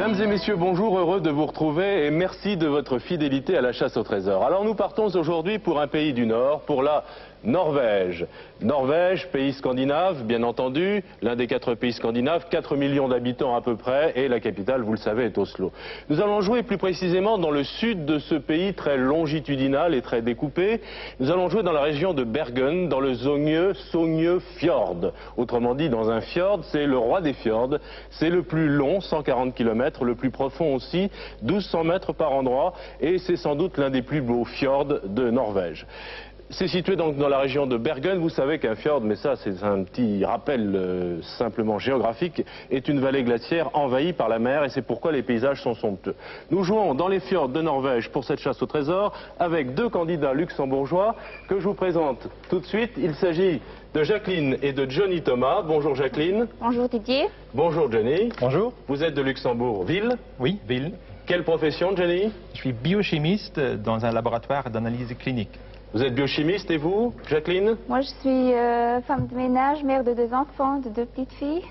Mesdames et messieurs, bonjour, heureux de vous retrouver et merci de votre fidélité à la chasse au trésor. Alors nous partons aujourd'hui pour un pays du Nord, pour la Norvège. Norvège, pays scandinave, bien entendu, l'un des 4 pays scandinaves, 4 millions d'habitants à peu près, et la capitale, vous le savez, est Oslo. Nous allons jouer plus précisément dans le sud de ce pays très longitudinal et très découpé. Nous allons jouer dans la région de Bergen, dans le Sognefjord. Autrement dit, dans un fjord, c'est le roi des fjords. C'est le plus long, 140 km, le plus profond aussi, 1200 mètres par endroit, et c'est sans doute l'un des plus beaux fjords de Norvège. C'est situé donc dans la région de Bergen. Vous savez qu'un fjord, mais ça c'est un petit rappel simplement géographique, est une vallée glaciaire envahie par la mer et c'est pourquoi les paysages sont somptueux. Nous jouons dans les fjords de Norvège pour cette chasse au trésor avec 2 candidats luxembourgeois que je vous présente tout de suite. Il s'agit de Jacqueline et de Johnny Thomas. Bonjour Jacqueline. Bonjour Didier. Bonjour Johnny. Bonjour. Vous êtes de Luxembourg, ville? Oui, ville. Quelle profession Johnny? Je suis biochimiste dans un laboratoire d'analyse clinique. Vous êtes biochimiste et vous, Jacqueline? Moi je suis femme de ménage, mère de 2 enfants, de 2 petites filles.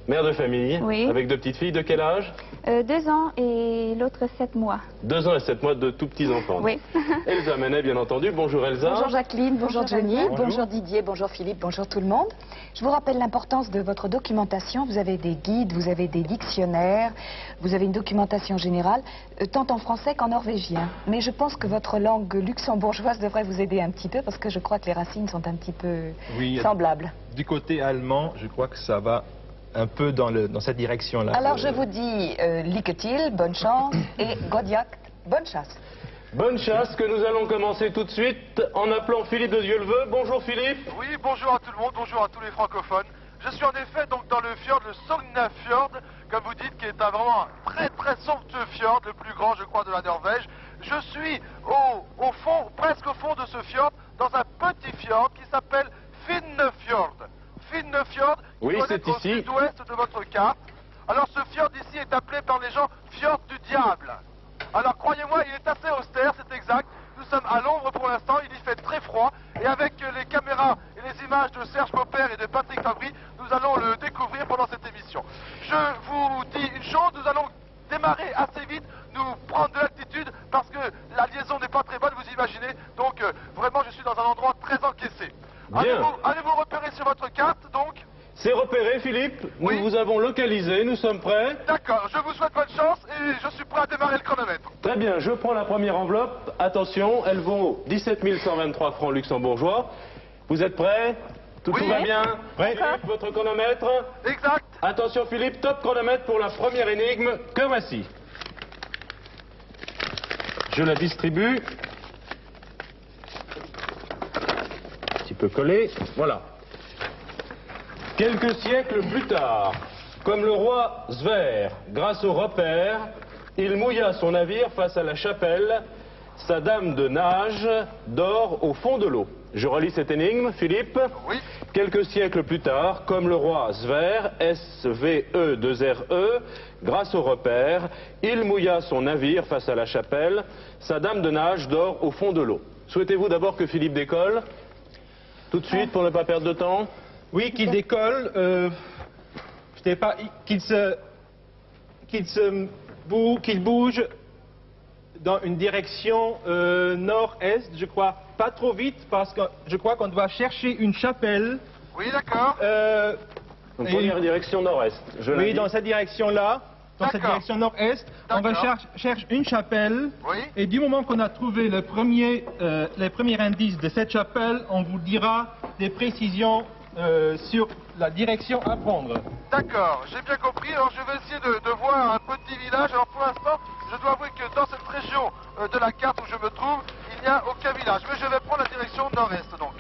Mère de famille, oui. Avec 2 petites filles, de quel âge? 2 ans et l'autre 7 mois. 2 ans et 7 mois de tout petits enfants. Oui. Elsa Menet, bien entendu. Bonjour Elsa. Bonjour Jacqueline, bonjour Johnny, Bonjour. bonjour Didier, bonjour Philippe, bonjour tout le monde. Je vous rappelle l'importance de votre documentation. Vous avez des guides, vous avez des dictionnaires, vous avez une documentation générale, tant en français qu'en norvégien. Mais je pense que votre langue luxembourgeoise devrait vous aider un petit peu parce que je crois que les racines sont un petit peu semblables. Du côté allemand, je crois que ça va un peu dans cette direction-là. Alors je vous dis Lykke-til, bonne chance, et Godjakt, bonne chasse. Bonne chasse que nous allons commencer tout de suite en appelant Philippe de Dieuleveux. Bonjour Philippe. Oui, bonjour à tout le monde, bonjour à tous les francophones. Je suis en effet donc dans le fjord, le Sognefjord, comme vous dites, qui est vraiment un très somptueux fjord, le plus grand je crois de la Norvège. Je suis au fond, presque au fond de ce fjord, dans un petit fjord qui s'appelle Finnefjord. Finnefjord, qui Oui, doit c'est être au ici. sud-ouest de votre carte. Alors ce fjord ici est appelé par les gens fjord du diable. Alors croyez-moi, il est assez austère, c'est exact. Nous sommes à l'ombre pour l'instant, il y fait très froid. Et avec les caméras et les images de Serge Popper et de Patrick Fabry, nous allons le découvrir pendant cette émission. Je vous dis une chose, nous allons démarrer assez vite, nous prendre de l'altitude, parce que la liaison n'est pas très bonne, vous imaginez. Donc vraiment, je suis dans un endroit très encaissé. Allez-vous repérer sur votre carte, donc? C'est repéré Philippe, nous Oui. vous avons localisé, nous sommes prêts. D'accord, je vous souhaite bonne chance et je suis prêt à démarrer le chronomètre. Très bien, je prends la première enveloppe. Attention, elle vaut 17 123 francs luxembourgeois. Vous êtes prêts? Tout Oui. va bien? Prêt. Philippe, votre chronomètre? Exact. Attention Philippe, top chronomètre pour la première énigme que voici. Je la distribue. Un petit peu collé, voilà. Quelques siècles plus tard, comme le roi Sverre, grâce au repère, il mouilla son navire face à la chapelle, sa dame de nage dort au fond de l'eau. Je relis cette énigme, Philippe. Oui. Quelques siècles plus tard, comme le roi Sverre, S-V-E-2-R-E, grâce au repère, il mouilla son navire face à la chapelle, sa dame de nage dort au fond de l'eau. Souhaitez-vous d'abord que Philippe décolle? Tout de suite, pour ne pas perdre de temps? Oui, qu'il décolle, je sais pas, qu'il bouge dans une direction nord-est, je crois, pas trop vite, parce que je crois qu'on doit chercher une chapelle. Oui, d'accord. Donc, première direction nord-est. Oui, dans cette direction-là, dans cette D'accord. direction nord-est, on va D'accord. chercher une chapelle. Oui. Et du moment qu'on a trouvé les premiers indices de cette chapelle, on vous dira des précisions sur la direction à prendre. D'accord, j'ai bien compris. Alors je vais essayer de voir un petit village. Alors pour l'instant, je dois avouer que dans cette région de la carte où je me trouve, il n'y a aucun village. Mais je vais prendre la direction nord-est donc.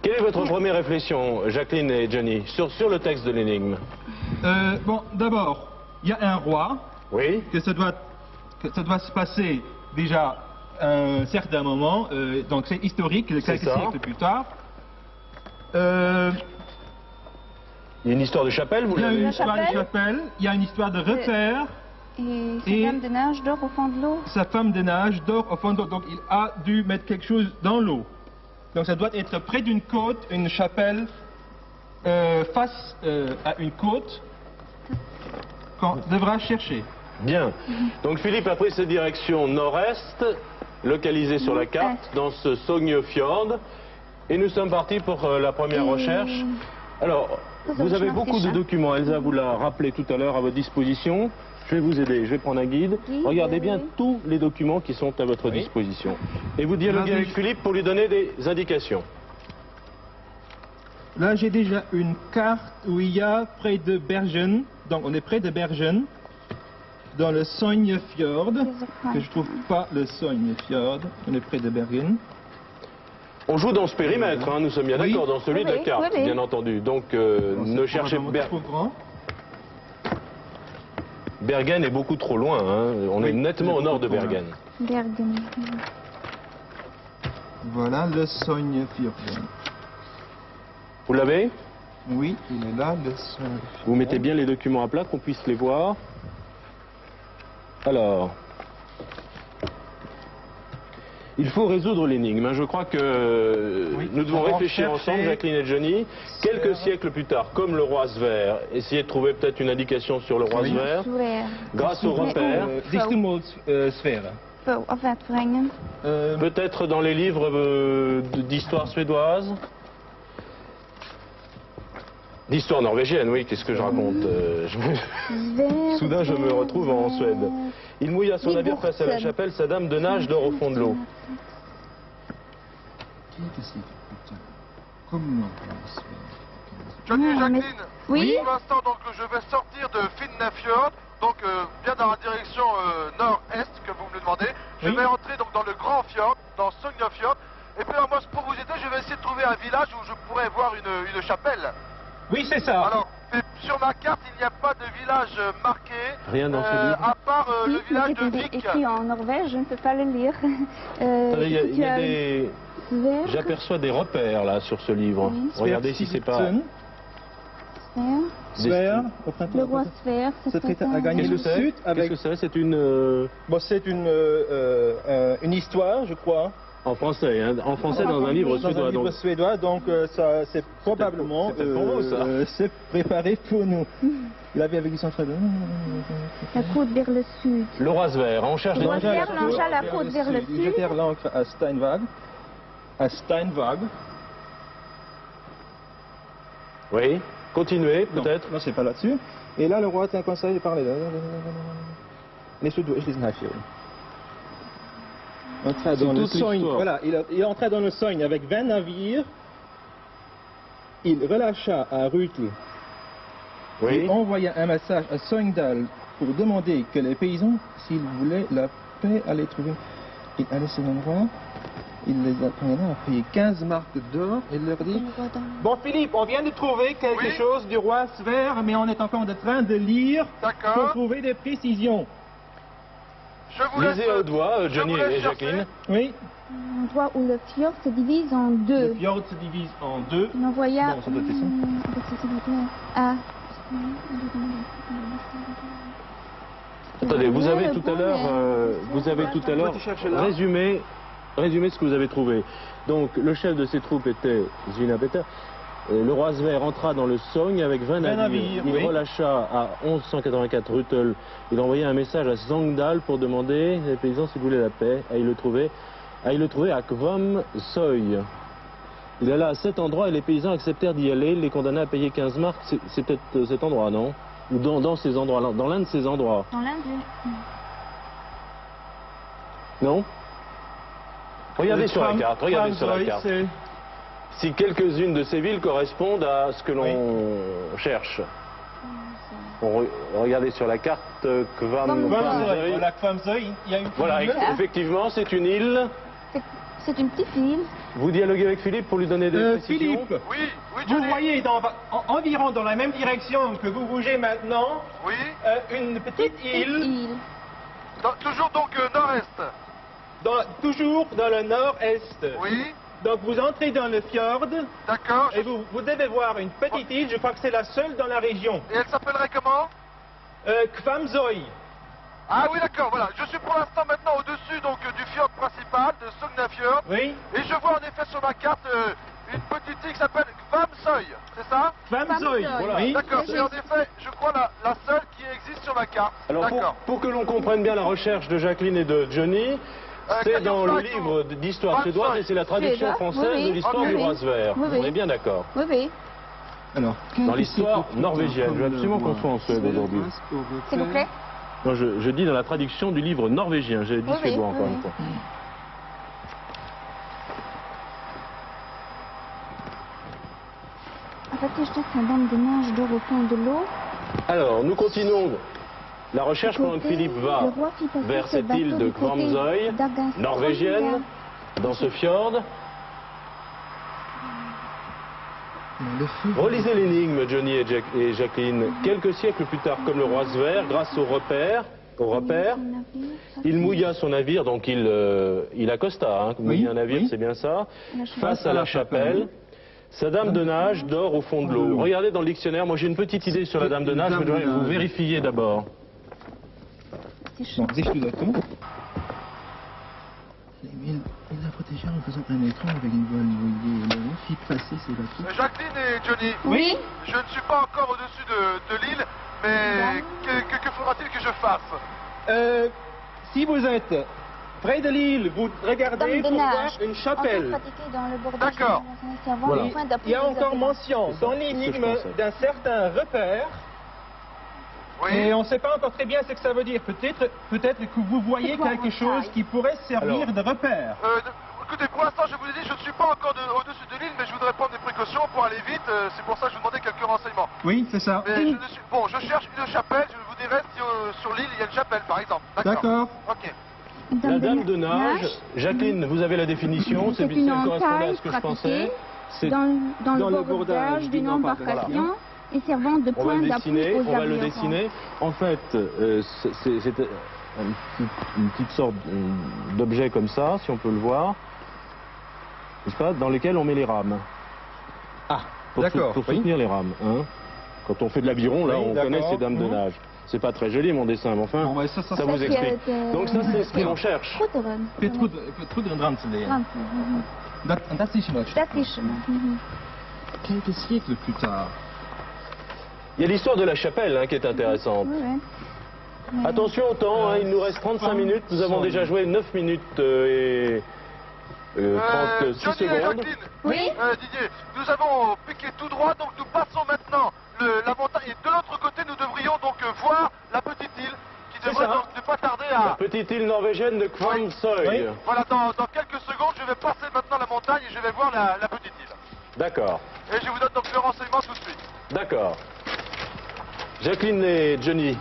Quelle est votre première réflexion, Jacqueline et Johnny, sur le texte de l'énigme? Bon, d'abord, il y a un roi, Oui. que ça doit se passer déjà à un certain moment, donc c'est historique, quelques ça. siècles plus tard. Il y a une histoire de chapelle, vous Il y a l'avez une vu? histoire de chapelle, il y a une histoire de repère. Et sa Et- dame de nage dort au fond de l'eau. Sa femme de nage dort au fond de l'eau, donc il a dû mettre quelque chose dans l'eau. Donc ça doit être près d'une côte, une chapelle face à une côte qu'on devra chercher. Bien. Donc Philippe a pris cette direction nord-est, localisée sur la carte, dans ce Sognefjord. Et nous sommes partis pour la première recherche. Alors, vous avez beaucoup de documents. Elsa vous l'a rappelé tout à l'heure à votre disposition. Je vais vous aider, je vais prendre un guide. Regardez bien tous les documents qui sont à votre disposition. Et vous dialoguez avec Philippe pour lui donner des indications. Là, j'ai déjà une carte où il y a près de Bergen. Donc, on est près de Bergen, dans le Sognefjord. Que je trouve pas le Sognefjord. On est près de Bergen. On joue dans ce périmètre, hein, nous sommes bien d'accord, dans celui de la carte, bien entendu. Donc, ne cherchez pas. Bergen est beaucoup trop loin, hein. On est nettement au nord de Bergen. Bergen. Voilà le Sognefjord. Vous l'avez? Oui, il est là, le Sognefjord. Vous mettez bien les documents à plat, qu'on puisse les voir. Alors, il faut résoudre l'énigme. Hein. Je crois que nous devons réfléchir ensemble, Jacqueline et Johnny. Quelques siècles plus tard, comme le roi Sverre, essayez de trouver peut-être une indication sur le roi Sverre, grâce au repère. Peut-être dans les livres d'histoire suédoise. D'histoire norvégienne, oui, qu'est-ce que je raconte Soudain, je me retrouve en Suède. Il mouilla son navire face à la chapelle, sa dame de nage dort au fond de l'eau. Johnny et Jacqueline, Oui. pour l'instant, donc, je vais sortir de Finnafjord, donc bien dans la direction nord-est que vous me le demandez. Je vais entrer donc dans le grand fjord, dans Sognefjord. Et puis, alors, moi, pour vous aider, je vais essayer de trouver un village où je pourrais voir une chapelle. Oui, c'est ça. Alors, sur ma carte, il n'y a pas de village marqué. Rien dans ce livre. À part le village de Vik. Écrit en Norvège, je ne peux pas le lire. Il y a des... J'aperçois des repères là sur ce livre. Regardez si c'est pas... Sverre. Le roi Sverre. C'est à gagner le sud avec... Qu'est-ce que c'est? C'est une... Bon, c'est une histoire, je crois. En français, hein, en français dans un livre suédois. Dans un livre suédois, donc ça, c'est probablement c'est préparé pour nous. Il avait avec du centre de... La côte vers le sud. Le roi Sverre, on cherche des... Le roi Sverre longea la côte vers le sud. Jeter l'ancre à Steinwag. À Steinwag. Oui, continuez peut-être. Non, c'est pas là-dessus. Et là, le roi tient un conseil de parler. Les Suédois, je les ai entra dans le Sogne. Voilà, il est entré dans le Sogne avec 20 navires. Il relâcha à Rutel. Il envoya un message à Sogndal pour demander que les paysans, s'ils voulaient la paix, allaient trouver. Il allait sur l'endroit. Il les a payé 15 marques d'or et il leur dit... Bon Philippe, on vient de trouver quelque chose du roi Sverre, mais on est encore en train de lire pour trouver des précisions. Je vous laisse... Lisez à haute voix, Johnny et Jacqueline. Oui. Un endroit où le fjord se divise en deux. Le fjord se divise en deux. Il envoya... Bon, ça doit être ça. Attendez, vous avez tout à l'heure résumé ce que vous avez trouvé. Donc, le chef de ses troupes était Zvinapeter. Le roi Sverre entra dans le Sogne avec 20 navires. Il relâcha à 1184 Rutel. Il envoya un message à Sogndal pour demander les paysans s'ils voulaient la paix. À y le trouver à Kvam Soy. Il alla à cet endroit et les paysans acceptèrent d'y aller. Il les condamna à payer 15 marques. C'est peut-être cet endroit, non? Ou dans ces endroits-là, dans l'un de ces endroits. Dans l'un d'eux. Non? Regardez sur la carte, regardez sur la carte. Si quelques-unes de ces villes correspondent à ce que l'on cherche. Regardez sur la carte Kvamsoy. Voilà, effectivement, c'est une île. C'est une petite île. Vous dialoguez avec Philippe pour lui donner des précisions. Philippe, oui, vous voyez environ dans la même direction que vous bougez maintenant, une petite île. Toujours donc nord-est. Toujours dans le nord-est. Oui. Donc vous entrez dans le fjord. D'accord. Et vous devez voir une petite île, je crois que c'est la seule dans la région. Et elle s'appellerait comment? Kvamsoy. Ah oui, d'accord, voilà. Je suis pour l'instant maintenant au-dessus donc du fjord principal, de Sognefjord. Oui. Et je vois en effet sur ma carte une petite île qui s'appelle Kvam-Soy, c'est ça? Kvam-Soy, Voilà. oui. D'accord, c'est en effet, je crois, la seule qui existe sur la carte. Alors D'accord. pour que l'on comprenne bien la recherche de Jacqueline et de Johnny, c'est dans le livre d'histoire suédoise et c'est la traduction Suédois, française oui, oui. de l'histoire Ok. du roi Sverre. Oui, oui. On est bien d'accord. Oui, oui. Alors, Dans l'histoire norvégienne. Je veux absolument qu'on soit en Suède aujourd'hui. S'il vous plaît. Non, je dis dans la traduction du livre norvégien. J'ai dit Oui, suédois oui, encore oui. une fois. En fait, je trouve qu'un dame de nage dort au fond de l'eau. Alors, nous continuons la recherche pendant que Côté, Philippe le va roi fit passer vers ce cette bateau île de du côté Kvarmsøy, d'Agastronia. norvégienne, dans ce fjord. Relisez l'énigme, Johnny et Jacqueline. Quelques siècles plus tard, comme le roi Sverre, grâce au repère, il mouilla son navire, donc il accosta, hein, mouiller un navire, oui. c'est bien ça, La chapelle. face à la chapelle. Sa dame de nage dort au fond de l'eau. Regardez dans le dictionnaire, moi j'ai une petite idée sur la dame de nage, je voudrais que vous vérifiez d'abord. Bon, siehst du das so? Il l'a protégé en faisant un écran avec une voile mouillée. Le fit passer ses bateaux. Jacqueline et Johnny, Oui. je ne suis pas encore au-dessus de l'île, mais que faudra-t-il que je fasse? Si vous êtes près de l'île, vous regardez Dame de pour voir nage. une chapelle. Dans le bordage D'accord. Voilà. Il y a encore mention dans l'énigme pensais. d'un certain repère. Oui. Et on ne sait pas encore très bien ce que ça veut dire. Peut-être que vous voyez C'est quoi, quelque en chose taille qui pourrait servir Alors. de repère. Écoutez, pour l'instant, je vous ai dit, je ne suis pas encore au-dessus de l'île, mais je voudrais prendre des précautions pour aller vite. C'est pour ça que je vous demandais quelques renseignements. Oui, c'est ça. Mais je ne suis... Bon, je cherche une chapelle, je vous dirai si sur l'île il y a une chapelle, par exemple. D'accord. Ok. La dame de nage, Jacqueline, vous avez la définition, C'est c'est une ça correspondait à entaille ce que je pensais. pratiquée C'est- dans le bordage d'une embarcation et servant de On va point le d'appui dessiner, aux on va le avirons. dessiner. En fait, c'est une petite sorte d'objet comme ça, si on peut le voir, n'est-ce pas, dans lequel on met les rames. Ah, Pour d'accord. pour soutenir les rames. Hein. Quand on fait de l'aviron, là, Oui, on d'accord. connaît ces dames de nage. C'est pas très joli mon dessin, mais enfin, Bon, ouais, ça ça c'est- vous Ça, explique. c'est, Donc ça, c'est ce que l'on cherche. Goederen. Goederen dran te leren. Franse. Dat is een Dat is hem. Mhm. Quelques siècles plus tard. Il y a l'histoire de la chapelle hein, qui est intéressante. Oui, oui. Attention au temps, hein, il nous reste 35 minutes. Nous avons déjà joué 9 minutes et 36 Johnny et secondes. Jacqueline, Oui. Didier, nous avons piqué tout droit, donc nous passons maintenant la montagne. Et de l'autre côté, nous devrions donc voir la petite île qui devrait ça. donc ne pas tarder La à... petite île norvégienne de Kvarmsøy. Oui. Voilà, dans quelques secondes, je vais passer maintenant la montagne et je vais voir la petite île. D'accord, Et je vous donne donc le renseignement tout de suite. d'accord. Jacqueline et Johnny,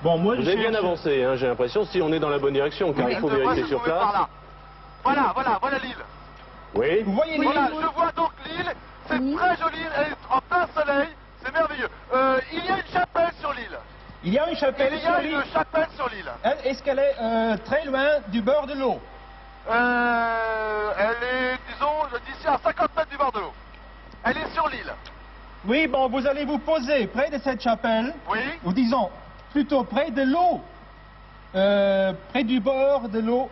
Bon, moi, vous avez bien avancé, hein, j'ai l'impression, si on est dans la bonne direction, car il faut Moi, vérifier je sur pouvais par place. là. Voilà l'île. Oui. Vous voyez Voilà, l'île? je vois donc l'île. C'est Oui. très joli, elle est en plein soleil. C'est merveilleux. Il y a une chapelle sur l'île. Il y a une chapelle Il y sur a l'île. une chapelle sur l'île. Est-ce qu'elle est très loin du bord de l'eau? Elle est, disons, d'ici à 50 mètres du bord de l'eau. Elle est sur l'île. Oui, bon, vous allez vous poser près de cette chapelle, Oui. ou disons, plutôt près de l'eau, près du bord de l'eau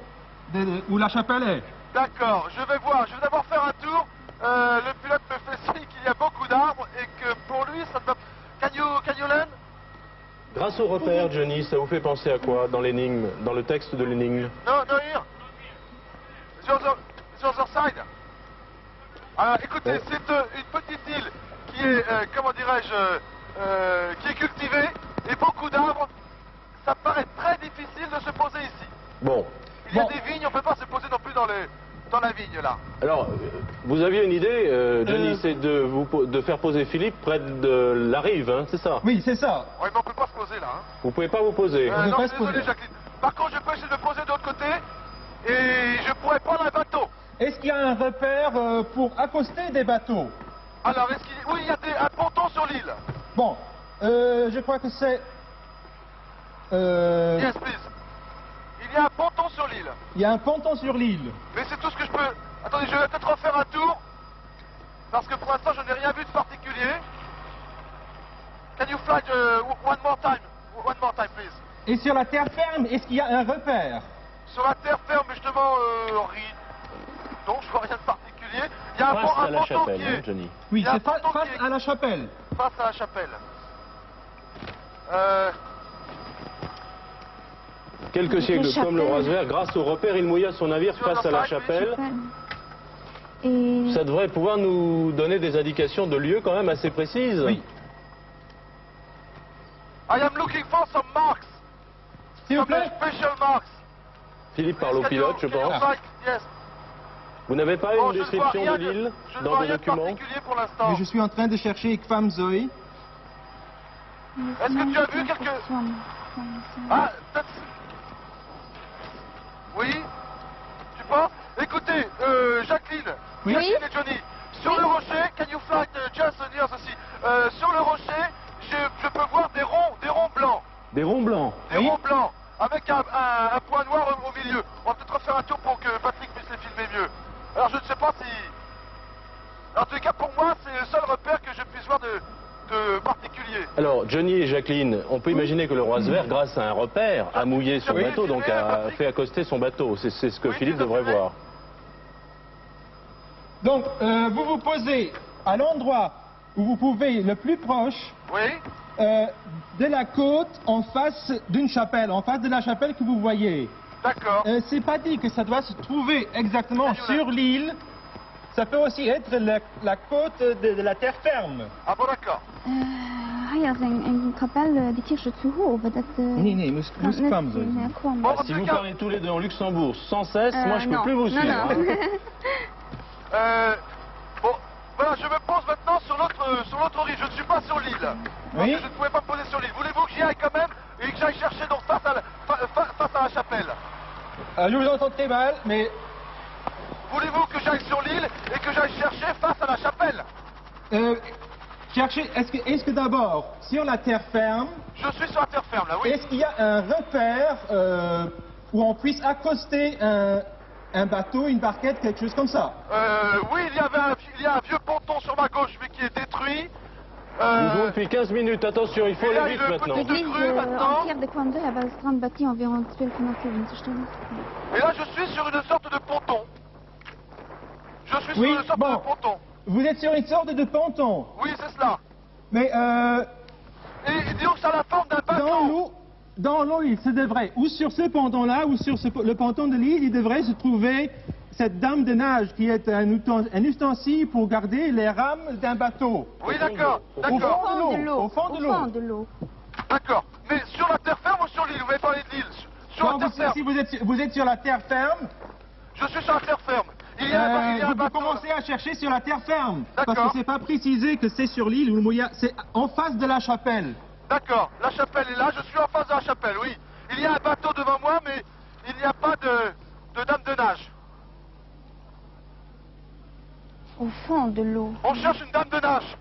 où la chapelle est. D'accord, je vais voir. Je vais d'abord faire un tour. Le pilote me fait signe qu'il y a beaucoup d'arbres et que pour lui, ça ne va... Can you land? Grâce au repère, Johnny, ça vous fait penser à quoi dans l'énigme, dans le texte de l'énigme? No, here. The other side. Alors, écoutez, c'est une petite île qui est, comment dirais-je, qui est cultivée et beaucoup d'arbres. Ça paraît très difficile de se poser ici. Bon, Il y a Bon. des vignes, on ne peut pas se poser non plus dans la vigne là. alors, vous aviez une idée, Johnny, c'est de faire poser Philippe près de la rive, hein, c'est ça? Oui, c'est ça. Oui, mais on ne peut pas se poser là. Hein. Vous pouvez pas vous poser. On peut Non, pas je se suis désolé, poser. Jacqueline. Par contre, je peux essayer de me poser de l'autre côté et je pourrais prendre un bateau. Est-ce qu'il y a un repère pour accoster des bateaux? Alors, oui, il y a un ponton sur l'île. Bon, je crois que c'est... Yes, please. Il y a un ponton sur l'île. Il y a un ponton sur l'île. Mais c'est tout ce que je peux... Attendez, je vais peut-être refaire un tour. Parce que pour l'instant, je n'ai rien vu de particulier. Can you fly one more time? One more time, please. Et sur la terre ferme, est-ce qu'il y a un repère? Sur la terre ferme, justement, non, je vois rien de particulier. Il y a un Face à la ponton chapelle, qui hein, est... Johnny. Oui, Il y a c'est un ponton face qui est- à la chapelle. Face à la chapelle. Quelques siècles comme le roi Sverre, grâce au repère, il mouilla son navire face à la chapelle. Et Ça devrait pouvoir nous donner des indications de lieu quand même assez précises. Oui. I am looking for some marks. S'il vous Some plaît. special marks. Philippe parle au pilote, je Can you pense. cite? Yes. Vous n'avez pas Bon, une je ne vois description rien de l'île je ne dans vois vos rien de documents? particulier pour l'instant. Mais je suis en train de chercher Kvam Zoe. Est-ce que tu as vu quelque... Ah, peut-être... Oui. Tu penses? Écoutez, Jacqueline. Oui. Jacqueline et Johnny. Sur le rocher, can you fly just near ceci? Sur le rocher, je peux voir des ronds blancs. Des ronds blancs. Des ronds blancs. Avec un point noir au milieu. On va peut-être refaire un tour pour que Patrick puisse les filmer mieux. Alors je ne sais pas si... En tout cas pour moi, c'est le seul repère que je puisse voir de particulier. Alors, Johnny et Jacqueline, on peut imaginer que le roi Sverre, grâce à un repère, a mouillé son Oui. bateau, donc a fait accoster son bateau. C'est ce que Oui, Philippe tout à devrait fait. voir. Donc, vous vous posez à l'endroit où vous pouvez le plus proche Oui. de la côte en face d'une chapelle, en face de la chapelle que vous voyez. D'accord. C'est pas dit que ça doit se trouver exactement Salut, sur l'île. Ça peut aussi être la côte de la terre ferme. Ah bon d'accord. Hier is een kapel die Kirche zu hoog. Dat Nee, moest Kvam Zoe. kwam. Bon, en Si tout vous cas, parlez tous les deux en Luxembourg sans cesse, moi je peux non. plus vous Non, suivre. non. hein. bon, voilà, je me pose maintenant sur l'autre rive. Je ne suis pas sur l'île. Parce Oui. que je ne pouvais pas me poser sur l'île. Voulez-vous que j'y aille quand même et que j'aille chercher donc face à la chapelle? Je vous entends très mal, mais Voulez-vous que j'aille sur l'île et que j'aille chercher face à la chapelle? cherchez, est-ce que d'abord, sur la terre ferme, Je suis sur la terre ferme là, oui. est-ce qu'il y a un repère où on puisse accoster un bateau, une barquette, quelque chose comme ça? Oui, il y a un vieux ponton sur ma gauche mais qui est détruit. Nous jouons depuis 15 minutes, attention, il faut Et là, aller vite il le maintenant. petit- L'église maintenant. en pierre de Kwamde hebben het strand bâti environ 12 kilometer in te stellen. Et là, je suis sur une sorte de ponton. Je suis sur Oui, une sorte bon. de ponton. Vous êtes sur une sorte de ponton, Oui, c'est cela. mais Et disons que ça a la forme d'un bateau. dans l'eau, il se devrait, ou sur ce ponton-là, ou sur le ponton de l'île, il devrait se trouver cette dame de nage qui est un ustensile pour garder les rames d'un bateau. Oui, d'accord, Au d'accord, fond de l'eau, Au au fond de l'eau. fond de l'eau. d'accord. Mais sur la terre ferme ou sur l'île? Vous m'avez parlé de l'île. Sur la Quand terre ferme. si vous êtes sur la terre ferme, Je suis sur la terre ferme. Il y a un vous bateau. commencez à chercher sur la terre ferme. D'accord. Parce que c'est pas précisé que c'est sur l'île ou Mouya, c'est en face de la chapelle. D'accord, la chapelle est là, je suis en face de la chapelle, oui. Il y a un bateau devant moi, mais il n'y a pas de dame de nage. Au fond de l'eau. On cherche une dame de nage.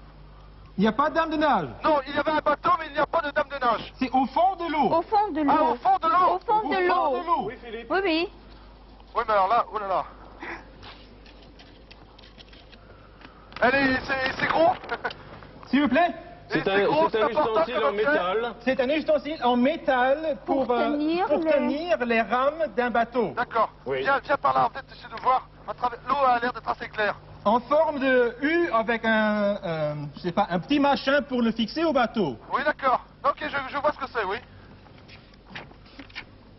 Il n'y a pas de dame de nage. Non, il y avait un bateau, mais il n'y a pas de dame de nage. C'est au fond de l'eau. Au fond de l'eau. Ah, au fond de l'eau. Au fond de l'eau. Oui, Philippe. Oui, oui. Oui, mais alors là, oh là là. C'est gros. S'il vous plaît. Et c'est gros, c'est un important ustensile comme en objet. métal. C'est un ustensile en métal pour tenir les rames d'un bateau. D'accord. Oui. Viens par là, peut-être essayer de voir. À travers... L'eau a l'air d'être assez claire. En forme de U avec je sais pas, un petit machin pour le fixer au bateau. Oui, d'accord. Ok, je vois ce que c'est, oui.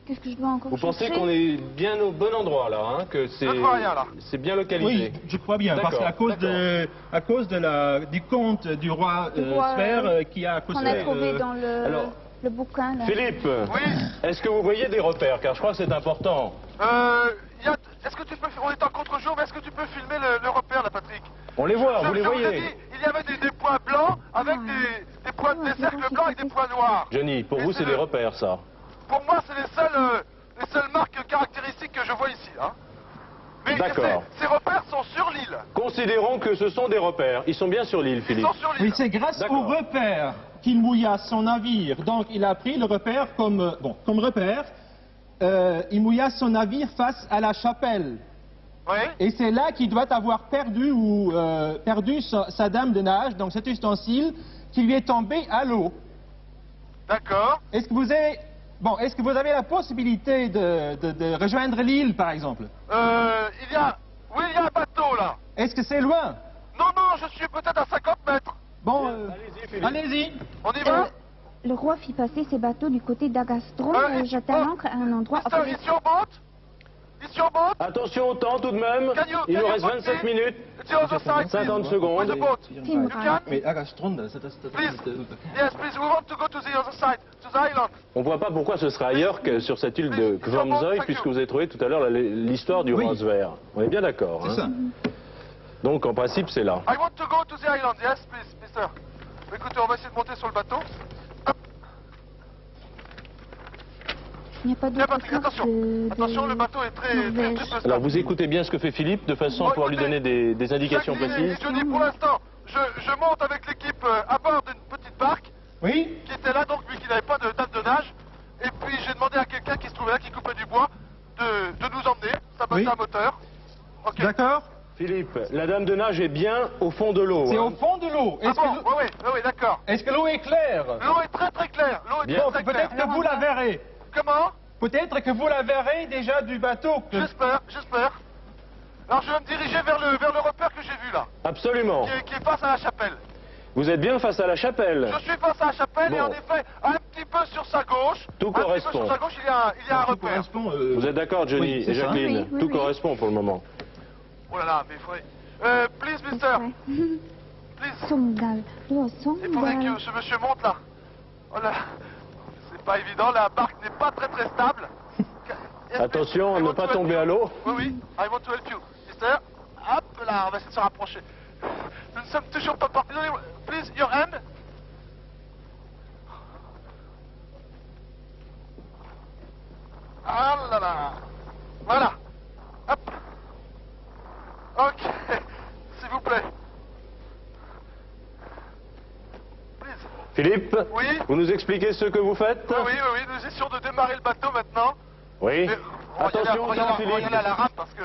Qu'est-ce que je dois encore Vous pensez chercher qu'on est bien au bon endroit là, hein, que Je ne vois rien, là. c'est bien localisé. Oui, je crois bien, parce D'accord, qu'à cause du conte du roi Du roi, Sverre qui a qu'on a trouvé dans alors- le bouquin. Là. Philippe, Oui. est-ce que vous voyez des repères? Car je crois que c'est important. Est-ce que tu peux... On est en contre-jour, mais est-ce que tu peux filmer le repère, là, Patrick? On les voit, vous les Je vous ai voyez. dit, il y avait des points blancs avec des points, des cercles blancs avec des points noirs. Johnny, pour Et vous c'est c'est des le- repères ça. Pour moi, c'est les seules marques caractéristiques que je vois ici. Hein. Mais D'accord. ces repères sont sur l'île. Considérons que ce sont des repères. Ils sont bien sur l'île, Ils Philippe. sont sur Oui, l'île. c'est grâce D'accord. au repère qu'il mouilla son navire. Donc, il a pris le repère comme repère. Il mouilla son navire face à la chapelle. Oui. Et c'est là qu'il doit avoir perdu sa dame de nage, donc cet ustensile qui lui est tombé à l'eau. D'accord. Est-ce que vous avez la possibilité de rejoindre l'île, par exemple? Il y a... Oui, il y a un bateau là. Est-ce que c'est loin? Non, non, je suis peut-être à 50 mètres. Bon, Allez-y, Philippe. allez-y. On y va. Le roi fit passer ses bateaux du côté d'Agastron et jeta l'ancre à un endroit Mister, appelé... is your boat? Is your boat? Attention au temps tout de même. Il nous reste 27 minutes. It's the other side, 50 please. secondes. With the boat. You can? Mais Agastron, Please. Yes, please, we want to go to the other side, to the island. On voit pas pourquoi ce serait ailleurs que sur cette île de Gvomzoï, puisque vous avez trouvé tout à l'heure l'histoire du Oui. rose vert. On est bien d'accord. C'est ça. Donc en principe c'est là. I want to go to the island, yes, please, mister. Écoutez, on va essayer de monter sur le bateau. Hop. Il n'y a pas Tiens, d'autre Patrick, attention. Attention, le bateau est très Norvège. stable. Alors vous écoutez bien ce que fait Philippe de façon à pouvoir lui donner des indications Jacqueline et précises. Johnny, pour l'instant, je monte avec l'équipe à bord d'une petite barque Oui? qui était là, donc lui qui n'avait pas de dame de nage. Et puis j'ai demandé à quelqu'un qui se trouvait là, qui coupait du bois, de nous emmener. Ça passe Oui. un moteur. Ok. D'accord? Philippe, la dame de nage est bien au fond de l'eau. C'est hein. au fond de l'eau. Ah bon, oui, d'accord. Est-ce que l'eau est claire? L'eau est très très claire. L'eau est Bien. très très claire. Peut-être que vous la verrez. Comment? Peut-être que vous la verrez déjà du bateau. J'espère, j'espère. Alors je vais me diriger vers le repère que j'ai vu là, Absolument. qui est face à la chapelle. Vous êtes bien face à la chapelle. Je suis face à la chapelle et Bon. en effet, un petit peu sur sa gauche, Tout un petit peu correspond. sur sa gauche, il y a un Tout repère. correspond, Vous êtes d'accord, Johnny oui, c'est et ça. Jacqueline? Oui, oui, Tout oui. correspond pour le moment. Oh là là, mais il faudrait... please, mister, please. Sondal. Oh, Il faudrait Sondal. que ce monsieur monte là. Oh là, c'est pas évident, la barque n'est pas très très stable. Yes, Attention à I ne want pas to help tomber you. à l'eau. Oui, oui, I want to help you. Mister, hop là, on va essayer de se rapprocher. Nous ne sommes toujours pas partis. Please, your hand. Ah là là. Voilà. Hop. Ok. S'il vous plaît. Please. Philippe, Oui. vous nous expliquez ce que vous faites? Oui, nous essayons de démarrer le bateau maintenant. Oui. Mais Attention on au va y aller temps, à Philippe. la rame parce que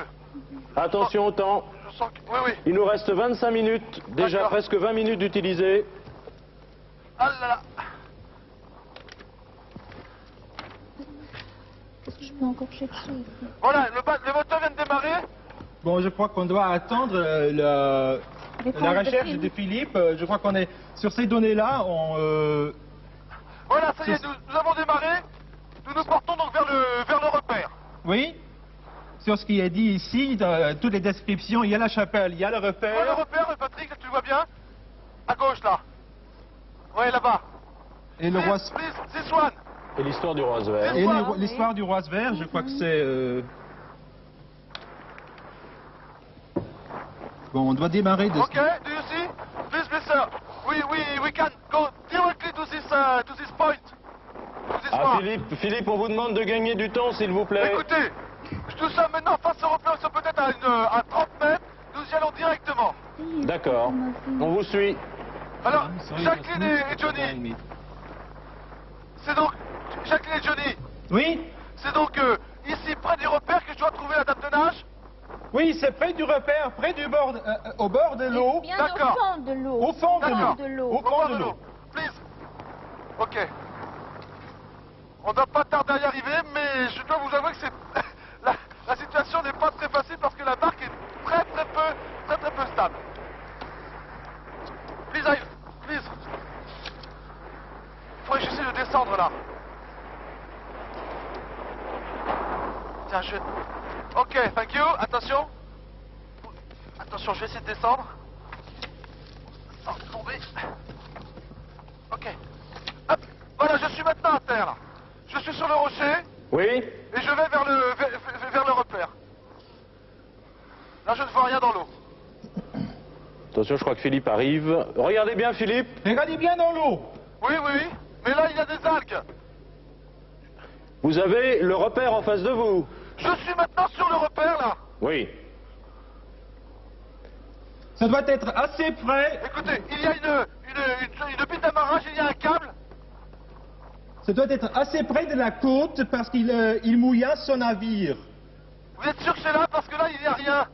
Attention au temps. je sens que... Oui, oui. Il nous reste 25 minutes, déjà D'accord. presque 20 minutes d'utiliser. Ah là là. Est-ce que je peux encore chercher ici? Voilà, le moteur vient de démarrer. Bon, je crois qu'on doit attendre la recherche de Philippe. Je crois qu'on est sur ces données-là. Voilà, ça y est, nous avons démarré. Nous nous portons donc vers le repère. Oui? Sur ce qui est dit ici, dans toutes les descriptions, il y a la chapelle, il y a le Voilà le repère. repère, Patrick, tu le vois bien? À gauche, là. Ouais, là-bas. Et le roi. Please, this one. Et l'histoire du rose vert. Et l'histoire du roi vert, je crois que c'est. Bon, on doit démarrer de. Okay, do you see? Please, mister. We can go directly to this point. To this Ah, one. Philippe, on vous demande de gagner du temps, s'il vous plaît. Écoutez, nous sommes maintenant face au repère, nous sommes peut-être à 30 mètres. Nous y allons directement. D'accord. On vous suit. Alors, Jacqueline et Johnny, c'est donc... Jacqueline et Johnny, Oui? c'est donc ici, près du repère, que je dois trouver la dame de nage? Oui, c'est près du repère, près du bord, au bord de l'eau. Bien D'accord. au fond de l'eau. Au fond de D'accord. l'eau. Au Au fond de l'eau. Please. Ok. On ne doit pas tarder à y arriver, mais je dois vous avouer que c'est... la situation n'est pas très facile parce que la barque est très peu stable. Please, please. Il faudrait que j'essaie de descendre là. Tiens, Ok, thank you. Attention. Attention, je vais essayer de descendre. Sans tomber. Ok. Hop. Voilà, je suis maintenant à terre là. Je suis sur le rocher Oui? et je vais vers le repère. Là, je ne vois rien dans l'eau. Attention, je crois que Philippe arrive. Regardez bien, Philippe. Regardez bien dans l'eau. Oui. Mais là, il y a des algues. Vous avez le repère en face de vous. Je suis maintenant sur le repère là. Oui. Ça doit être assez près. Écoutez, il y a une bite d'amarrage, il y a un câble. Ça doit être assez près de la côte parce qu'il mouilla son navire. Vous êtes sûr que c'est là? Parce que là, il n'y a rien.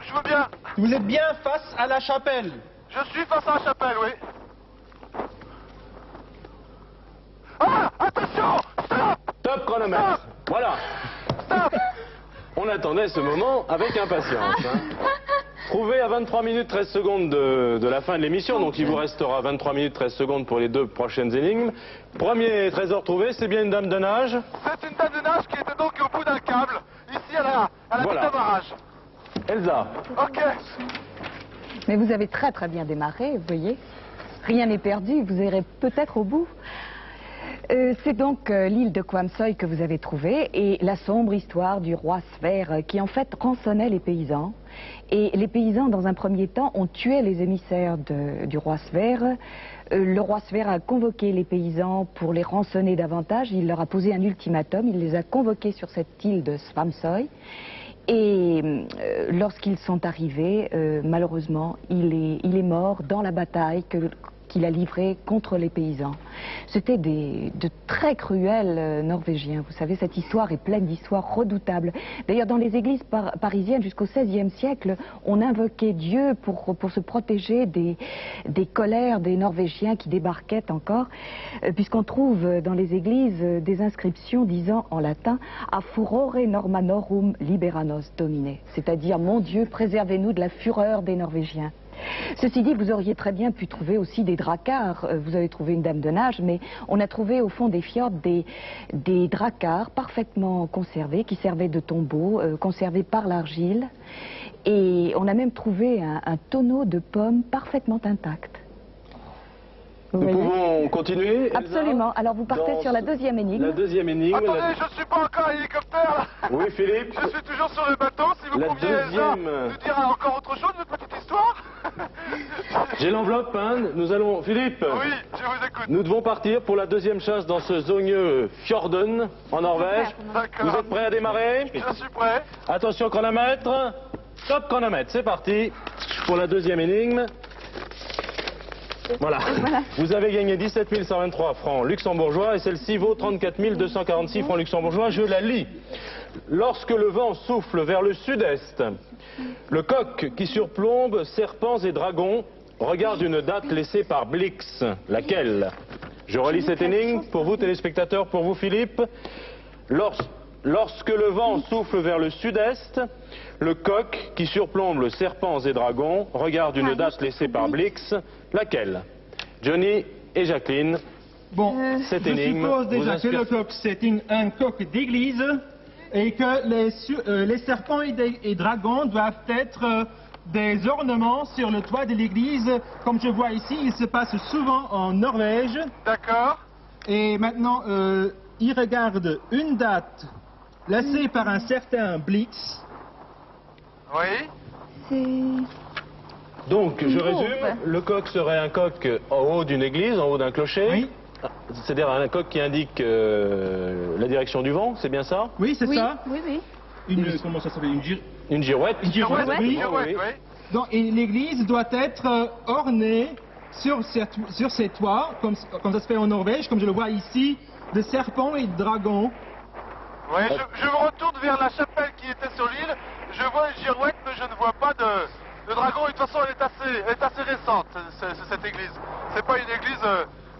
Je veux bien. Vous êtes bien face à la chapelle. Je suis face à la chapelle, oui. Ah! Attention! Stop! Top chronomètre. Voilà. Stop! On attendait ce moment avec impatience. Hein. Trouvez à 23 minutes 13 secondes de la fin de l'émission, donc il vous restera 23 minutes 13 secondes pour les 2 prochaines énigmes. Premier trésor trouvé, c'est bien une dame de nage? C'est une dame de nage qui était donc au bout d'un câble, ici à la Voilà. petite barrage. Elsa. Ok. Mais vous avez très très bien démarré, vous voyez. Rien n'est perdu, vous irez peut-être au bout. C'est donc l'île de Kwamsoy que vous avez trouvée et la sombre histoire du roi Sverre qui en fait rançonnait les paysans. Et les paysans, dans un premier temps, ont tué les émissaires du roi Sverre. Le roi Sverre a convoqué les paysans pour les rançonner davantage. Il leur a posé un ultimatum. Il les a convoqués sur cette île de Svamsoy. Et lorsqu'ils sont arrivés, malheureusement, il est mort dans la bataille qu'il a livrée contre les paysans. C'était de très cruels Norvégiens. Vous savez, cette histoire est pleine d'histoires redoutables. D'ailleurs, dans les églises parisiennes, jusqu'au XVIe siècle, on invoquait Dieu pour se protéger des colères des Norvégiens qui débarquaient encore, puisqu'on trouve dans les églises des inscriptions disant en latin « A furore normanorum libera nos domine », c'est-à-dire « Mon Dieu, préservez-nous de la fureur des Norvégiens ». Ceci dit, vous auriez très bien pu trouver aussi des dracars. Vous avez trouvé une dame de nage, mais on a trouvé au fond des fjords des dracars parfaitement conservés, qui servaient de tombeaux, conservés par l'argile. Et on a même trouvé un tonneau de pommes parfaitement intact. Nous pouvons continuer, Elsa? Absolument. Alors vous partez sur la deuxième énigme. La deuxième énigme. Attendez, je ne suis pas encore à l'hélicoptère. Oui, Philippe. Je suis toujours sur le bateau. Si vous La pouviez, Elsa, deuxième. nous dire encore autre chose, une petite histoire. J'ai l'enveloppe, hein. Nous allons... Philippe. Oui, je vous écoute. Nous devons partir pour la deuxième chasse dans ce zogneux Fjorden, en Norvège. D'accord. Vous êtes prêts à démarrer? Je suis prêt. Attention chronomètre. Stop chronomètre, c'est parti pour la deuxième énigme. Voilà. Vous avez gagné 17 123 francs luxembourgeois et celle-ci vaut 34 246 francs luxembourgeois. Je la lis. Lorsque le vent souffle vers le sud-est, le coq qui surplombe serpents et dragons regarde une date laissée par Blix. Laquelle? Je relis cette énigme pour vous téléspectateurs, pour vous Philippe. Lorsque le vent souffle vers le sud-est, le coq qui surplombe le serpents et dragons regarde une date laissée par Blix. Laquelle? Johnny et Jacqueline. Bon, cette je énigme suppose vous déjà que inspire- le coq, c'est un coq d'église et que les serpents et dragons doivent être des ornements sur le toit de l'église. Comme je vois ici, il se passe souvent en Norvège. D'accord. Et maintenant, il regarde une date laissée par un certain Blix. Oui. C'est... Donc, je résume, le coq serait un coq en haut d'une église, en haut d'un clocher. Oui, C'est-à-dire un coq qui indique la direction du vent, c'est bien ça? oui, c'est ça. Oui, oui. Comment ça s'appelle? Une girouette. Une girouette, oui. Girouette, oui. Donc, et l'église doit être ornée sur ses toits, comme ça se fait en Norvège, comme je le vois ici, de serpents et de dragons. Oui, je me retourne vers la chapelle qui était sur l'île. Je vois une girouette, mais je ne vois pas de dragon. Et de toute façon, elle est assez récente, cette église. C'est pas une église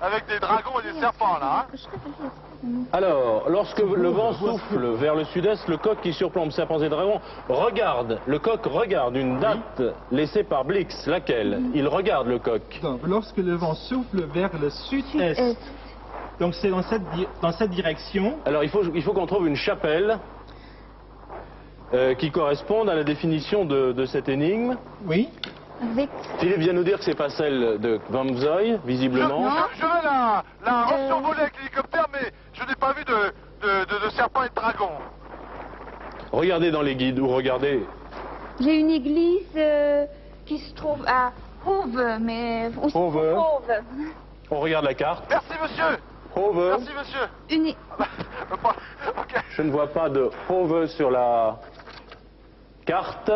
avec des dragons et des serpents, là. Hein. Alors, lorsque le vent souffle vers le sud-est, le coq qui surplombe serpents et dragons le coq regarde une date laissée par Blix. Laquelle? Il regarde le coq. Donc, lorsque le vent souffle vers le sud-est, donc c'est dans cette direction. Alors, il faut qu'on trouve une chapelle qui corresponde à la définition de cette énigme. Oui. Avec... Philippe vient nous dire que c'est pas celle de Vamsoy, visiblement. Je vais la survoler avec l'hélicoptère, mais je n'ai pas vu de serpent et de dragon. Regardez dans les guides ou regardez. J'ai une église qui se trouve à Hove, mais... Hove. Hove. On regarde la carte. Merci, monsieur. Hove. Merci, monsieur. Une... Ok. Je ne vois pas de Hove sur la carte.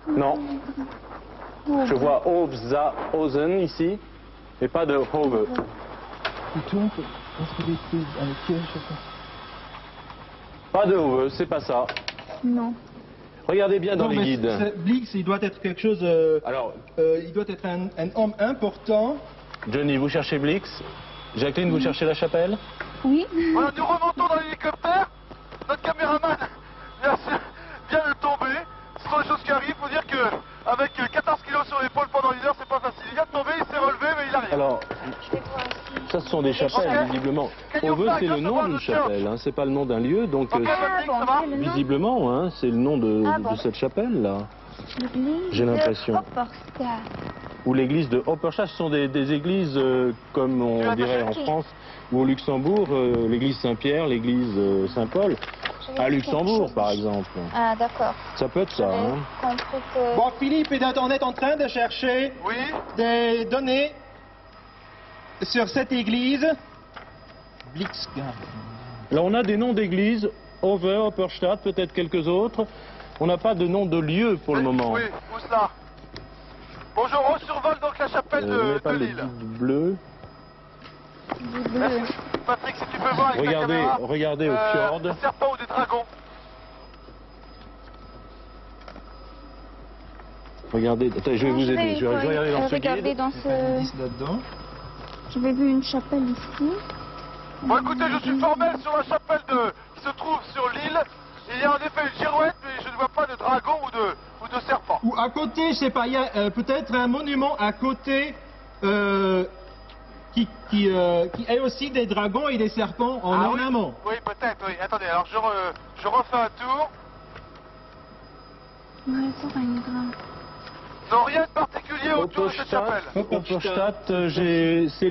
Non. Je vois Hovzaosen ici, mais pas de Hove. Pas de Hove, c'est pas ça. Non. Regardez bien dans Non, les mais guides. Blix, il doit être quelque chose. Alors, Il doit être un homme important. Johnny, vous cherchez Blix. Jacqueline, vous cherchez la chapelle. Oui. Voilà, nous remontons dans l'hélicoptère. Notre caméraman avec 14 kilos sur l'épaule pendant 1 heure, c'est pas facile. Il vient de tomber, il s'est relevé, mais il arrive. Alors, Je vais voir aussi. ça, ce sont des chapelles, visiblement. On veut, c'est le nom d'une chapelle, hein, c'est pas le nom d'un lieu, donc Ok, Patrick, bon, ça va c'est le nom. visiblement, hein, c'est le nom de cette chapelle-là. L'église J'ai l'impression. de Hopperstad. Ou l'église de Hopperstad, ce sont des églises, comme on dirait en France, ou au Luxembourg, l'église Saint-Pierre, l'église Saint-Paul, à Luxembourg, par exemple. Ah, d'accord. Ça peut être ça, J'avais hein. compris que... Bon, Philippe on est en train de chercher Oui. des données sur cette église. Blitzgarten. Là, on a des noms d'églises, Over, Hopperstad, peut-être quelques autres. On n'a pas de nom de lieu pour le moment. Oui, où ça? Bonjour, on survole donc la chapelle On n'a de pas le Lille. guide bleu. du bleu. Merci. Patrick, si tu peux voir avec Regardez, ta caméra, regardez au fjord. des serpents ou des dragons. Regardez, attendez, je vais vous aider. Je vais regarder dans ce regarder guide. dans Pas ce... d'indice là-dedans. J'avais vu une chapelle ici. Bon, écoutez, je suis formel sur la chapelle qui se trouve sur l'île. Il y a en effet une girouette, mais je ne vois pas de dragon ou de serpent. Ou à côté, je sais pas, il y a peut-être un monument à côté qui est aussi des dragons et des serpents en Ah oui, ornement. oui, peut-être, oui. Attendez, alors je refais un tour. Ouais, ça va une grande. Non, rien de particulier autour de cette chapelle. Hopperstad, c'est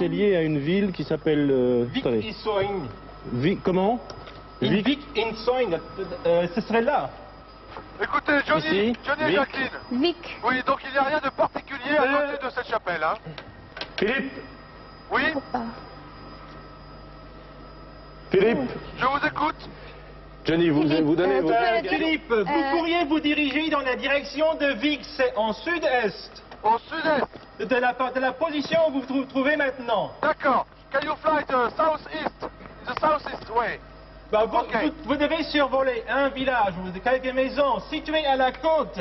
lié à une ville qui s'appelle... Vic attendez. Insoin. Comment Vic Insoin, ce serait là. Écoutez, Johnny Ici, et Vic. Jacqueline. Vic. Oui, donc il n'y a rien de particulier à côté de cette chapelle, hein. Philippe Oui, Hoppa. Philippe je vous écoute. Johnny, vous donnez vos... Philippe, vous pourriez vous diriger dans la direction de Vic, c'est en sud-est Au sud-est. de la position où vous vous trouvez maintenant. D'accord. Can you fly the southeast? The southeast way. Bah, vous, Ok. vous devez survoler un village ou quelques maisons situées à la côte.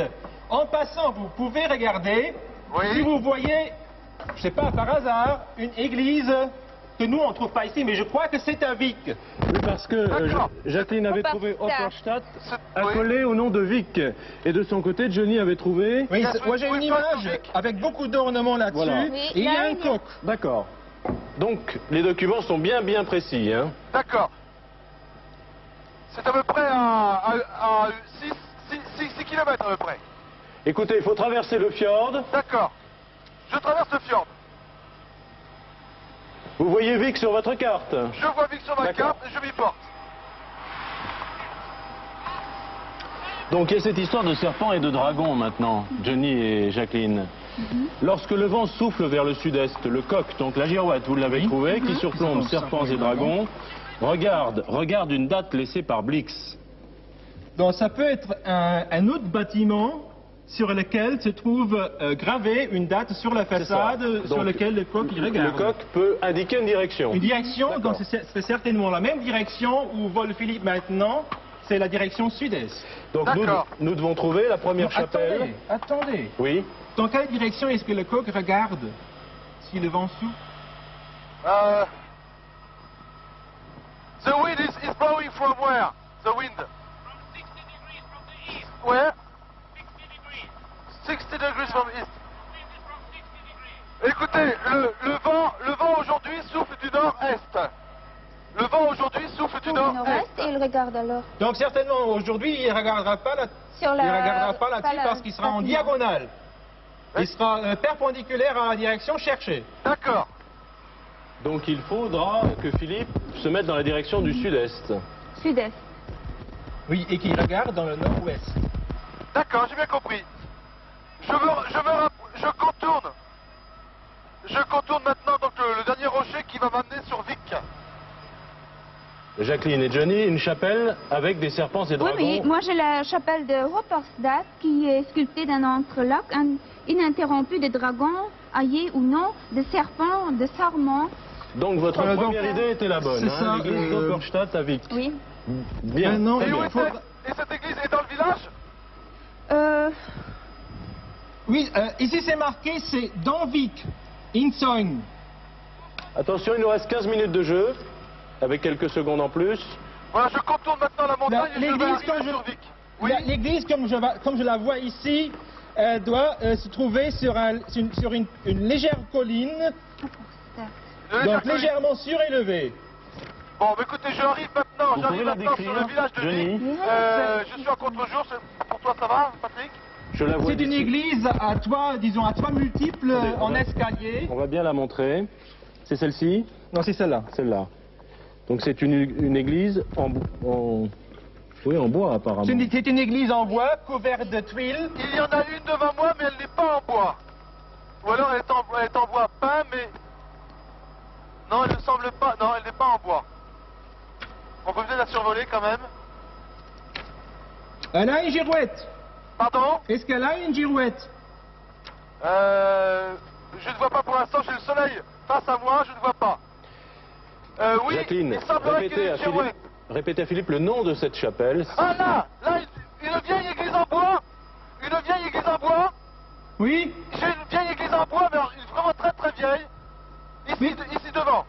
En passant, vous pouvez regarder Oui. si vous voyez, je sais pas, par hasard, une église que nous on ne trouve pas ici, mais je crois que c'est à Vic. Oui, parce que D'accord. Jacqueline avait trouvé Hopperstad. Hopperstad C'est- oui. accolé au nom de Vic. Et de son côté, Johnny avait trouvé... Oui, Yes, moi j'ai oui, une oui, image Vic. avec beaucoup d'ornements là-dessus. Voilà. Oui, Et il y là, a un il y a- coq. D'accord. Donc, les documents sont bien précis, hein. D'accord. C'est à peu près à 6 km à peu près. Écoutez, il faut traverser le fjord. D'accord. Je traverse le fjord. Vous voyez Vic sur votre carte. Je vois Vic sur ma D'accord. carte et je m'y porte. Donc, il y a cette histoire de serpent et de dragon maintenant, Johnny et Jacqueline. Lorsque le vent souffle vers le sud-est, le coq, donc la girouette, vous l'avez trouvé, qui surplombe serpents et dragons, regarde une date laissée par Blix. Donc ça peut être un autre bâtiment sur lequel se trouve gravé une date sur la façade sur Donc, lequel le coq il Le regarde. coq peut indiquer une direction. Une direction, D'accord. donc c'est certainement la même direction où vole Philippe maintenant, c'est la direction sud-est. Donc D'accord. nous devons trouver la première chapelle. Attendez. Oui. Dans quelle direction est-ce que le coq regarde si le vent souffle? The wind is blowing from where? The wind. Where? 60 degrees from east. Écoutez, le vent aujourd'hui souffle du nord-est. Le vent aujourd'hui souffle du Au nord-est nord-est. et il regarde alors. Donc certainement aujourd'hui il ne regardera pas Sur la... il regardera pas là-dessus la- parce qu'il sera en bâtiment. diagonale. Il sera perpendiculaire à la direction cherchée. D'accord. Donc il faudra que Philippe se mette dans la direction du sud-est. Sud-est. Oui, et qu'il regarde dans le nord-ouest. D'accord, j'ai bien compris. Je contourne. Je contourne maintenant donc le dernier rocher qui va m'amener sur Vic. Jacqueline et Johnny, une chapelle avec des serpents et Oui, dragons. mais moi j'ai la chapelle de Hopperstad qui est sculptée d'un entrelac ininterrompu de dragons, aillés ou non, de serpents, de sarments. Donc votre Donc, première idée était la bonne, c'est hein, ça, l'église d'Opperstadt à Vic. Oui. Bien. Maintenant, très Et où bien. est-elle? Et cette église est dans le village? Oui, ici c'est marqué, c'est dans Vic, Insoin. Attention, il nous reste 15 minutes de jeu, avec quelques secondes en plus. Voilà, je contourne maintenant la montagne et je vais L'église, arriver sur Vic. Oui. L'église, comme je la vois ici, elle doit se trouver sur une légère colline, donc légèrement surélevée. Bon, bah écoutez, j'arrive maintenant sur le village de Johnny. Nice. Je suis en contre-jour, pour toi ça va, Patrick? Je la vois C'est une d'ici. église à toit, disons, à toit multiple, Attendez, en escalier. On va bien la montrer. C'est celle-ci? Non, c'est celle-là. Celle-là. Donc c'est une église en bois apparemment. C'est une église en bois, couverte de tuiles. Il y en a une devant moi, mais elle n'est pas en bois. Ou alors elle est en bois peint, mais... Non, elle ne semble pas... Non, elle n'est pas en bois. On peut peut-être la survoler quand même. Elle a une girouette. Pardon? Est-ce qu'elle a une girouette? Je ne vois pas pour l'instant, j'ai le soleil face à moi, je ne vois pas. Oui, Jacqueline, il semblerait qu'il y ait une girouette. répétez à Philippe le nom de cette chapelle. Ah là, une vieille église en bois. Une vieille église en bois. Oui. J'ai une vieille église en bois, mais alors, vraiment très très vieille. Ici devant.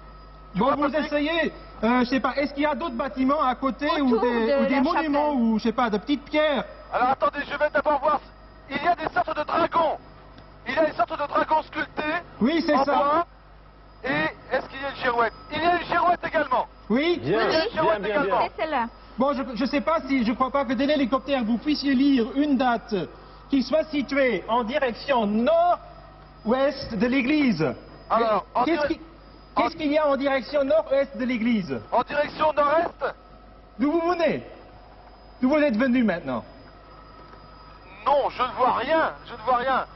Bon, vous essayez, je sais pas, est-ce qu'il y a d'autres bâtiments à côté ou Autour de des la monuments chapelle. ou, je sais pas, de petites pierres? Alors attendez, je vais d'abord voir. Il y a des sortes de dragons. Il y a des sortes de dragons sculptés. Oui, c'est en ça. bois. Et est-ce qu'il y a une girouette? Il y a une girouette également. Oui. Bien, Oui, bien. C'est celle-là. Bon, je sais pas si, je crois pas que de l'hélicoptère vous puissiez lire une date qui soit située en direction nord-ouest de l'église. Alors, Qu'est-ce qu'il y a en direction nord-ouest de l'église? en direction nord-est? D'où vous venez? D'où vous êtes venu maintenant? Non, je ne vois rien. Je ne vois rien.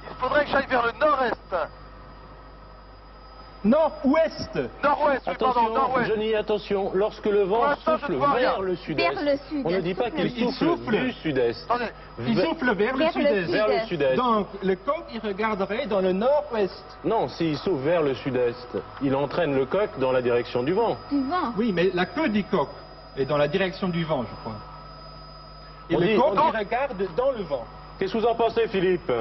Il faudrait que j'aille vers le nord-est. Nord-ouest. Nord-ouest, oui, pardon, Attention, nord-ouest. Johnny, attention, lorsque le Pour vent l'instant, je souffle ne vois rien. vers le sud-est, Vers le sud-est. on ne dit pas qu'il Il souffle souffle. du sud-est. Attendez. Il souffle vers le Vers le sud-est. sud. Vers le sud-est. Donc, le coq, il regarderait dans le nord-ouest. Non, s'il souffle vers le sud-est, il entraîne le coq dans la direction du vent. Du vent. Oui, mais la queue du coq est dans la direction du vent, je crois. Et On le dit- coq, on il regarde dans le vent. Qu'est-ce que vous en pensez, Philippe?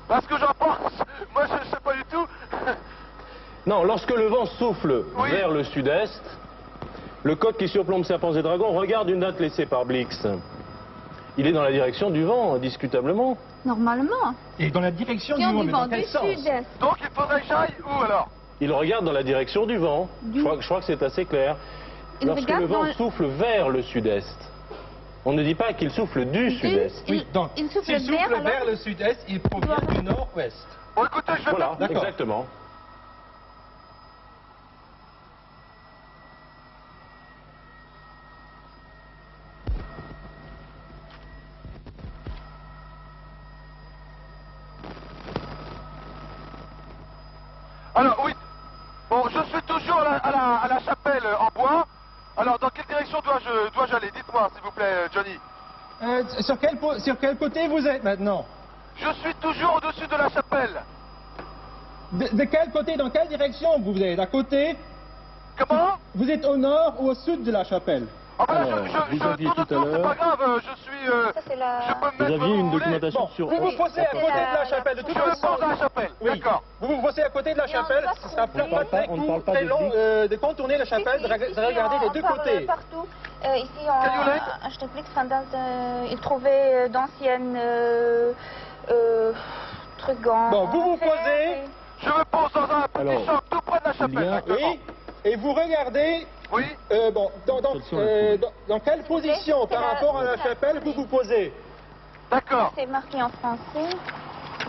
Parce que j'en pense. Moi, je ne sais pas du tout. Non, lorsque le vent souffle Oui. vers le sud-est, le coq qui surplombe Serpents et Dragons regarde une date laissée par Blix. Il est dans la direction du vent, indiscutablement. Normalement. Et dans la direction du Qui ont vent, du mais vent dans du quel sens? sud-est. Donc, il faudrait que j'aille où alors? Il regarde dans la direction du vent. Du- Je crois que c'est assez clair. Il Lorsque regarde le vent dans- souffle vers le sud-est, on ne dit pas qu'il souffle du sud-est. Oui, donc, il souffle s'il souffle vers, vers alors le sud-est, il provient du nord-ouest. Bon, écoutez, je vais Voilà, pas... D'accord. exactement. Alors, oui. Bon, je suis toujours à la chapelle en bois. Alors, dans quelle direction dois-je aller? Dites-moi, s'il vous plaît, Johnny. Sur quel côté vous êtes maintenant? Je suis toujours au-dessus de la chapelle. De quel côté, dans quelle direction vous êtes? À côté? Comment? Vous êtes au nord ou au sud de la chapelle? Ah ben là, Alors, je vous aviez tourne tout à autour, c'est l'heure- pas grave, je suis... Ça, c'est la... Je peux me Vous mettre aviez où une vous voulez. documentation Bon, sur... vous vous posez à c'est côté de la la- chapelle, de toute Je me façon. pose à la chapelle, Oui. d'accord. Vous vous posez à côté de la Et on chapelle, doit ce sera trouver- pas on ne parle pas très de long Blix. de contourner la chapelle, de Ici, regarder les on deux parle côtés. partout. Ici, Cagnolette. on... Je t'explique, il trouvait d'anciennes... trucs Bon, vous vous posez. Je me pose dans un petit Alors, champ tout près de la il y chapelle, a- exactement. Oui, et vous regardez, Oui. bon, dans quelle position par rapport à la chapelle vous vous posez? D'accord. C'est marqué en français.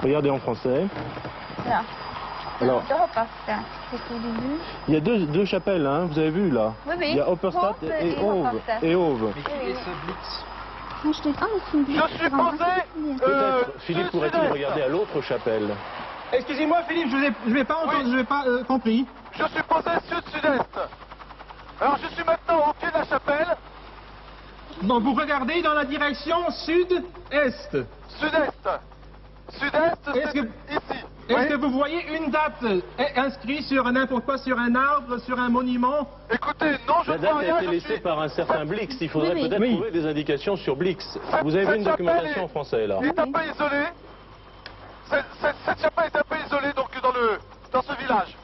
Regardez en français. Là. Alors, Hopperstad, c'est au début. il y a deux chapelles, hein, vous avez vu là? Oui, oui. Il y a Hopperstad Hope et et Hove. Hopperstad. Et Hove. Mais qui est ce Blix? Ah, je t'ai- ah, mais c'est une Je suis posé... Peut-être Philippe pourrait-il sud-est. regarder à l'autre chapelle. Excusez-moi Philippe, je n'ai pas entendu, Oui. je n'ai pas compris. Je suis posé sud-sud-est. Alors, je suis maintenant au pied de la chapelle. Donc vous regardez dans la direction sud-est. Sud-est. Sud-est, Est-ce c'est que- ici. Est-ce Oui. que vous voyez une date inscrite sur n'importe quoi, sur un arbre, sur un monument? Écoutez, non, je La ne vois date rien, a été je laissée suis... par un certain Blix. Il faudrait Oui, oui. peut-être Oui. trouver des indications sur Blix. Cette- Vous avez vu cette une chapelle documentation est- en français là. est un peu isolée. Cette chapelle est un peu isolée donc dans ce village.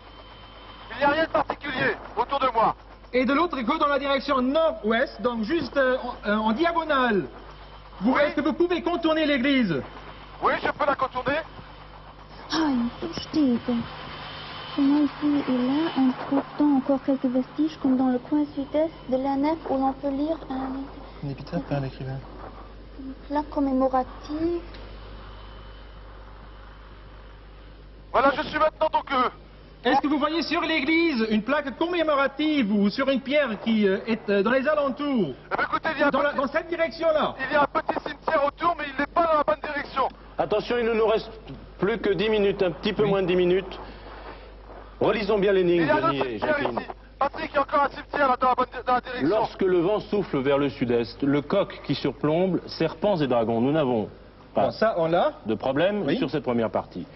Il n'y a rien de particulier autour de moi. Et de l'autre côté dans la direction nord-ouest, donc juste en diagonale Est-ce que vous pouvez contourner l'église? Oui, je peux la contourner. Ah, il faut jeter. Comment ici et là, on trouve encore quelques vestiges, comme dans le coin sud-est de la nef, où l'on peut lire Un épitaphe par l'écrivain. une plaque commémorative. Voilà, je suis maintenant donc... Est-ce que vous voyez sur l'église une plaque commémorative ou sur une pierre qui est dans les alentours? Eh bien, écoutez, il y a Dans cette direction-là? il y a un petit cimetière autour, mais il n'est pas dans la bonne direction. Attention, il ne nous reste plus que 10 minutes, un petit peu moins de 10 minutes. Relisons bien l'énigme, Il y a un Denis autre et cimetière Jacqueline. ici. Patrick, il y a encore un cimetière là dans la direction. Lorsque le vent souffle vers le sud-est, le coq qui surplombe, serpents et dragons, nous n'avons pas Bon, ça, on l'a. de problème Oui. sur cette première partie.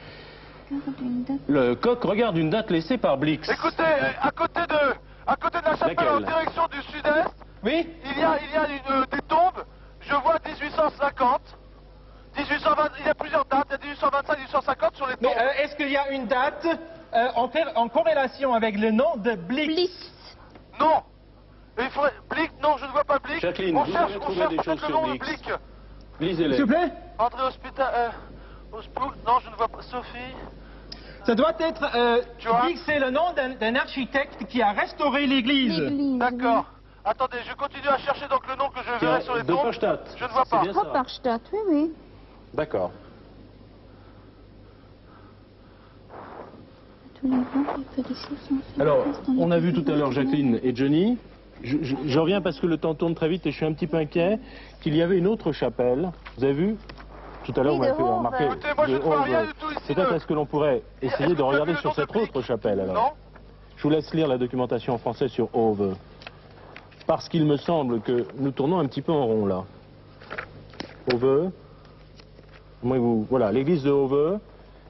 Regarde une date. Le coq regarde une date laissée par Blix. Écoutez, à côté de la chapelle Laquelle? en direction du sud-est, Oui. il y a des tombes. Je vois 1850, 1820, il y a plusieurs dates, il y a 1825, 1850 sur les tombes. Mais est-ce qu'il y a une date en corrélation avec le nom de Blix? Non. Il faudrait... Blick, non, je ne vois pas Blick. Jacqueline, on vous cherche, avez on trouvé cherche des peut-être choses le sur nom de Blix. Blick. Lisez-les. S'il vous plaît. André Hospital, non, je ne vois pas. Sophie. Ça doit être... Tu vois? Blix, c'est le nom d'un architecte qui a restauré l'église. L'église. D'accord. Attendez, je continue à chercher donc le nom que je verrai sur les De tombes. Pochtat. Je ne vois C'est pas. bien ça. Hopperstadt, oui, oui. D'accord. Tous les vents, il fait des choses sans Alors, substance dans on a les vu tout à l'heure petits Jacqueline et Johnny. Je reviens parce que le temps tourne très vite et je suis un petit peu inquiet qu'il y avait une autre chapelle. Vous avez vu? Tout à l'heure, Oui, vous m'avez de fait Hove. remarquer. Écoutez, moi, je de ne vois Hove. rien du tout ici Peut-être de- est-ce que l'on pourrait Est-ce essayer que de vous avez regarder le sur nom de cette autre Blick? chapelle alors. Non. Je vous laisse lire la documentation en français sur Hove. Parce qu'il me semble que nous tournons un petit peu en rond là. Hove. Voilà, l'église de Hove.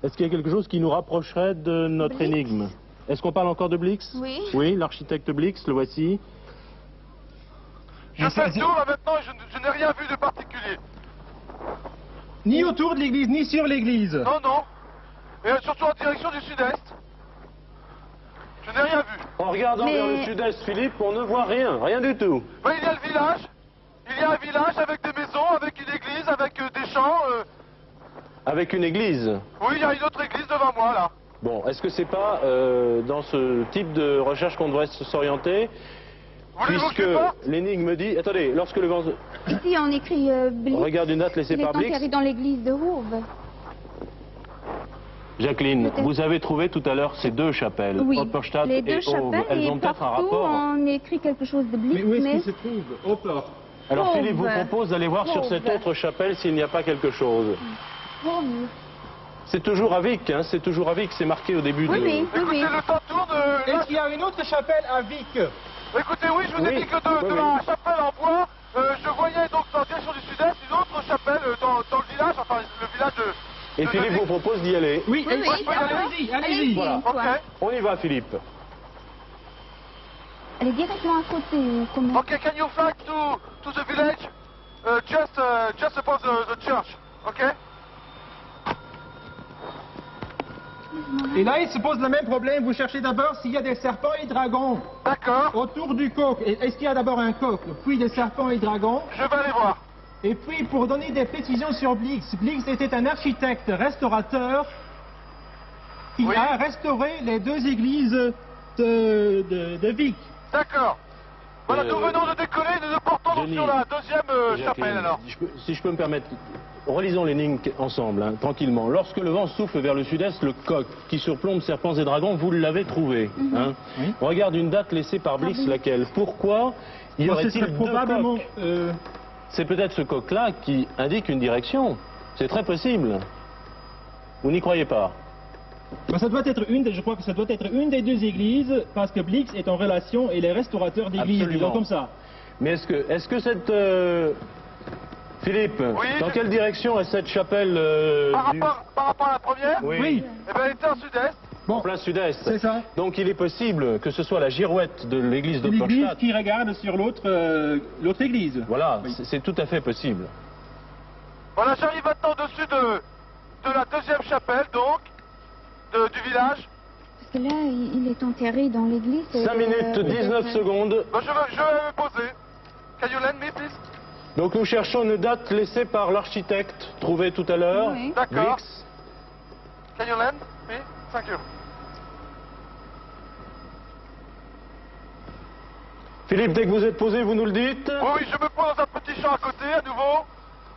Est-ce qu'il y a quelque chose qui nous rapprocherait de notre Blix. énigme? Est-ce qu'on parle encore de Blix? Oui. Oui, l'architecte Blix, le voici. Je fais le tour là maintenant et je n'ai rien vu de particulier. Ni autour de l'église, ni sur l'église. Non, non. Et surtout en direction du sud-est. Je n'ai rien vu. En regardant Mais- vers le sud-est, Philippe, on ne voit rien, rien du tout. Oui, il y a le village. Il y a un village avec des maisons, avec une église, avec des champs. Avec une église. Oui, il y a une autre église devant moi là. Bon, est-ce que c'est pas dans ce type de recherche qu'on devrait s'orienter? Voulez-vous Puisque que je parte? l'énigme dit... Attendez, lorsque le vent... Ici, on écrit Blix. Regarde une date laissée Il est par Blix. enterré dans l'église de Hove. Jacqueline, Peut-être. vous avez trouvé tout à l'heure ces deux chapelles, Oui, Hopperstadt les et deux Hove. chapelles, Elles ont et peut-être un partout, rapport. on écrit quelque chose de Blix, Mais où est-ce mais qu'il se trouve? Hop là. Alors Hove. Philippe vous propose d'aller voir sur cette Hove. autre chapelle s'il n'y a pas quelque chose. Hove. C'est toujours à Vic, hein, c'est toujours à Vic, c'est marqué au début Oui, de... oui, oui, Écoutez, oui. le temps tourne. Est-ce qu'il y a une autre chapelle à Vic? Écoutez, oui, je vous ai Oui, dit que de oui, la oui. chapelle en bois, je voyais donc en direction du sud-est une autre chapelle dans le village, enfin le village de... Et Philippe vous propose d'y aller. Oui, Oui, oui, allez-y, allez-y. allez-y. Voilà. une fois. Ok. On y va Philippe. Elle est directement à côté, ou comment? Okay, can you fly to the village? Just above the church, okay? Et là, il se pose le même problème. Vous cherchez d'abord s'il y a des serpents et dragons D'accord, autour du coq. Est-ce qu'il y a d'abord un coq, puis des serpents et dragons? je vais aller voir. Et puis, pour donner des précisions sur Blix, Blix était un architecte restaurateur qui Oui. a restauré les deux églises de Vic. D'accord. Voilà, nous venons de décoller, nous portons donc Denis. sur la deuxième chapelle Jacqueline, alors. si je peux me permettre, relisons l'énigme ensemble, hein, tranquillement. Lorsque le vent souffle vers le sud-est, le coq qui surplombe serpents et dragons, vous l'avez trouvé. Hein. Oui. On regarde une date laissée par Blix, laquelle? Pourquoi y Bon, ce aurait-il serait deux probablement... coqs? C'est peut-être ce coq-là qui indique une direction. C'est très possible. Vous n'y croyez pas? ça doit être je crois que ça doit être une des deux églises, parce que Blix est en relation et les restaurateurs d'églises, Absolument. disons comme ça. Mais est-ce que cette... Philippe, Oui, dans quelle direction est cette chapelle Par rapport à la première, Oui, eh ben, elle était en sud-est. en plein sud-est. C'est ça. Donc il est possible que ce soit la girouette de l'église de L'église Porstadt. qui regarde sur l'autre église. Voilà, Oui. c'est tout à fait possible. Voilà, j'arrive maintenant au-dessus de la deuxième chapelle, donc, du village. Parce que là, il est enterré dans l'église. 5 minutes 19 secondes. Ben, je vais me poser. Can you lend me, please? Donc nous cherchons une date laissée par l'architecte, trouvé tout à l'heure. Oui. D'accord. Blix. Can you lend? Oui, thank you. Philippe, dès que vous êtes posé, vous nous le dites. Oui, oui, je me pose dans un petit champ à côté, à nouveau.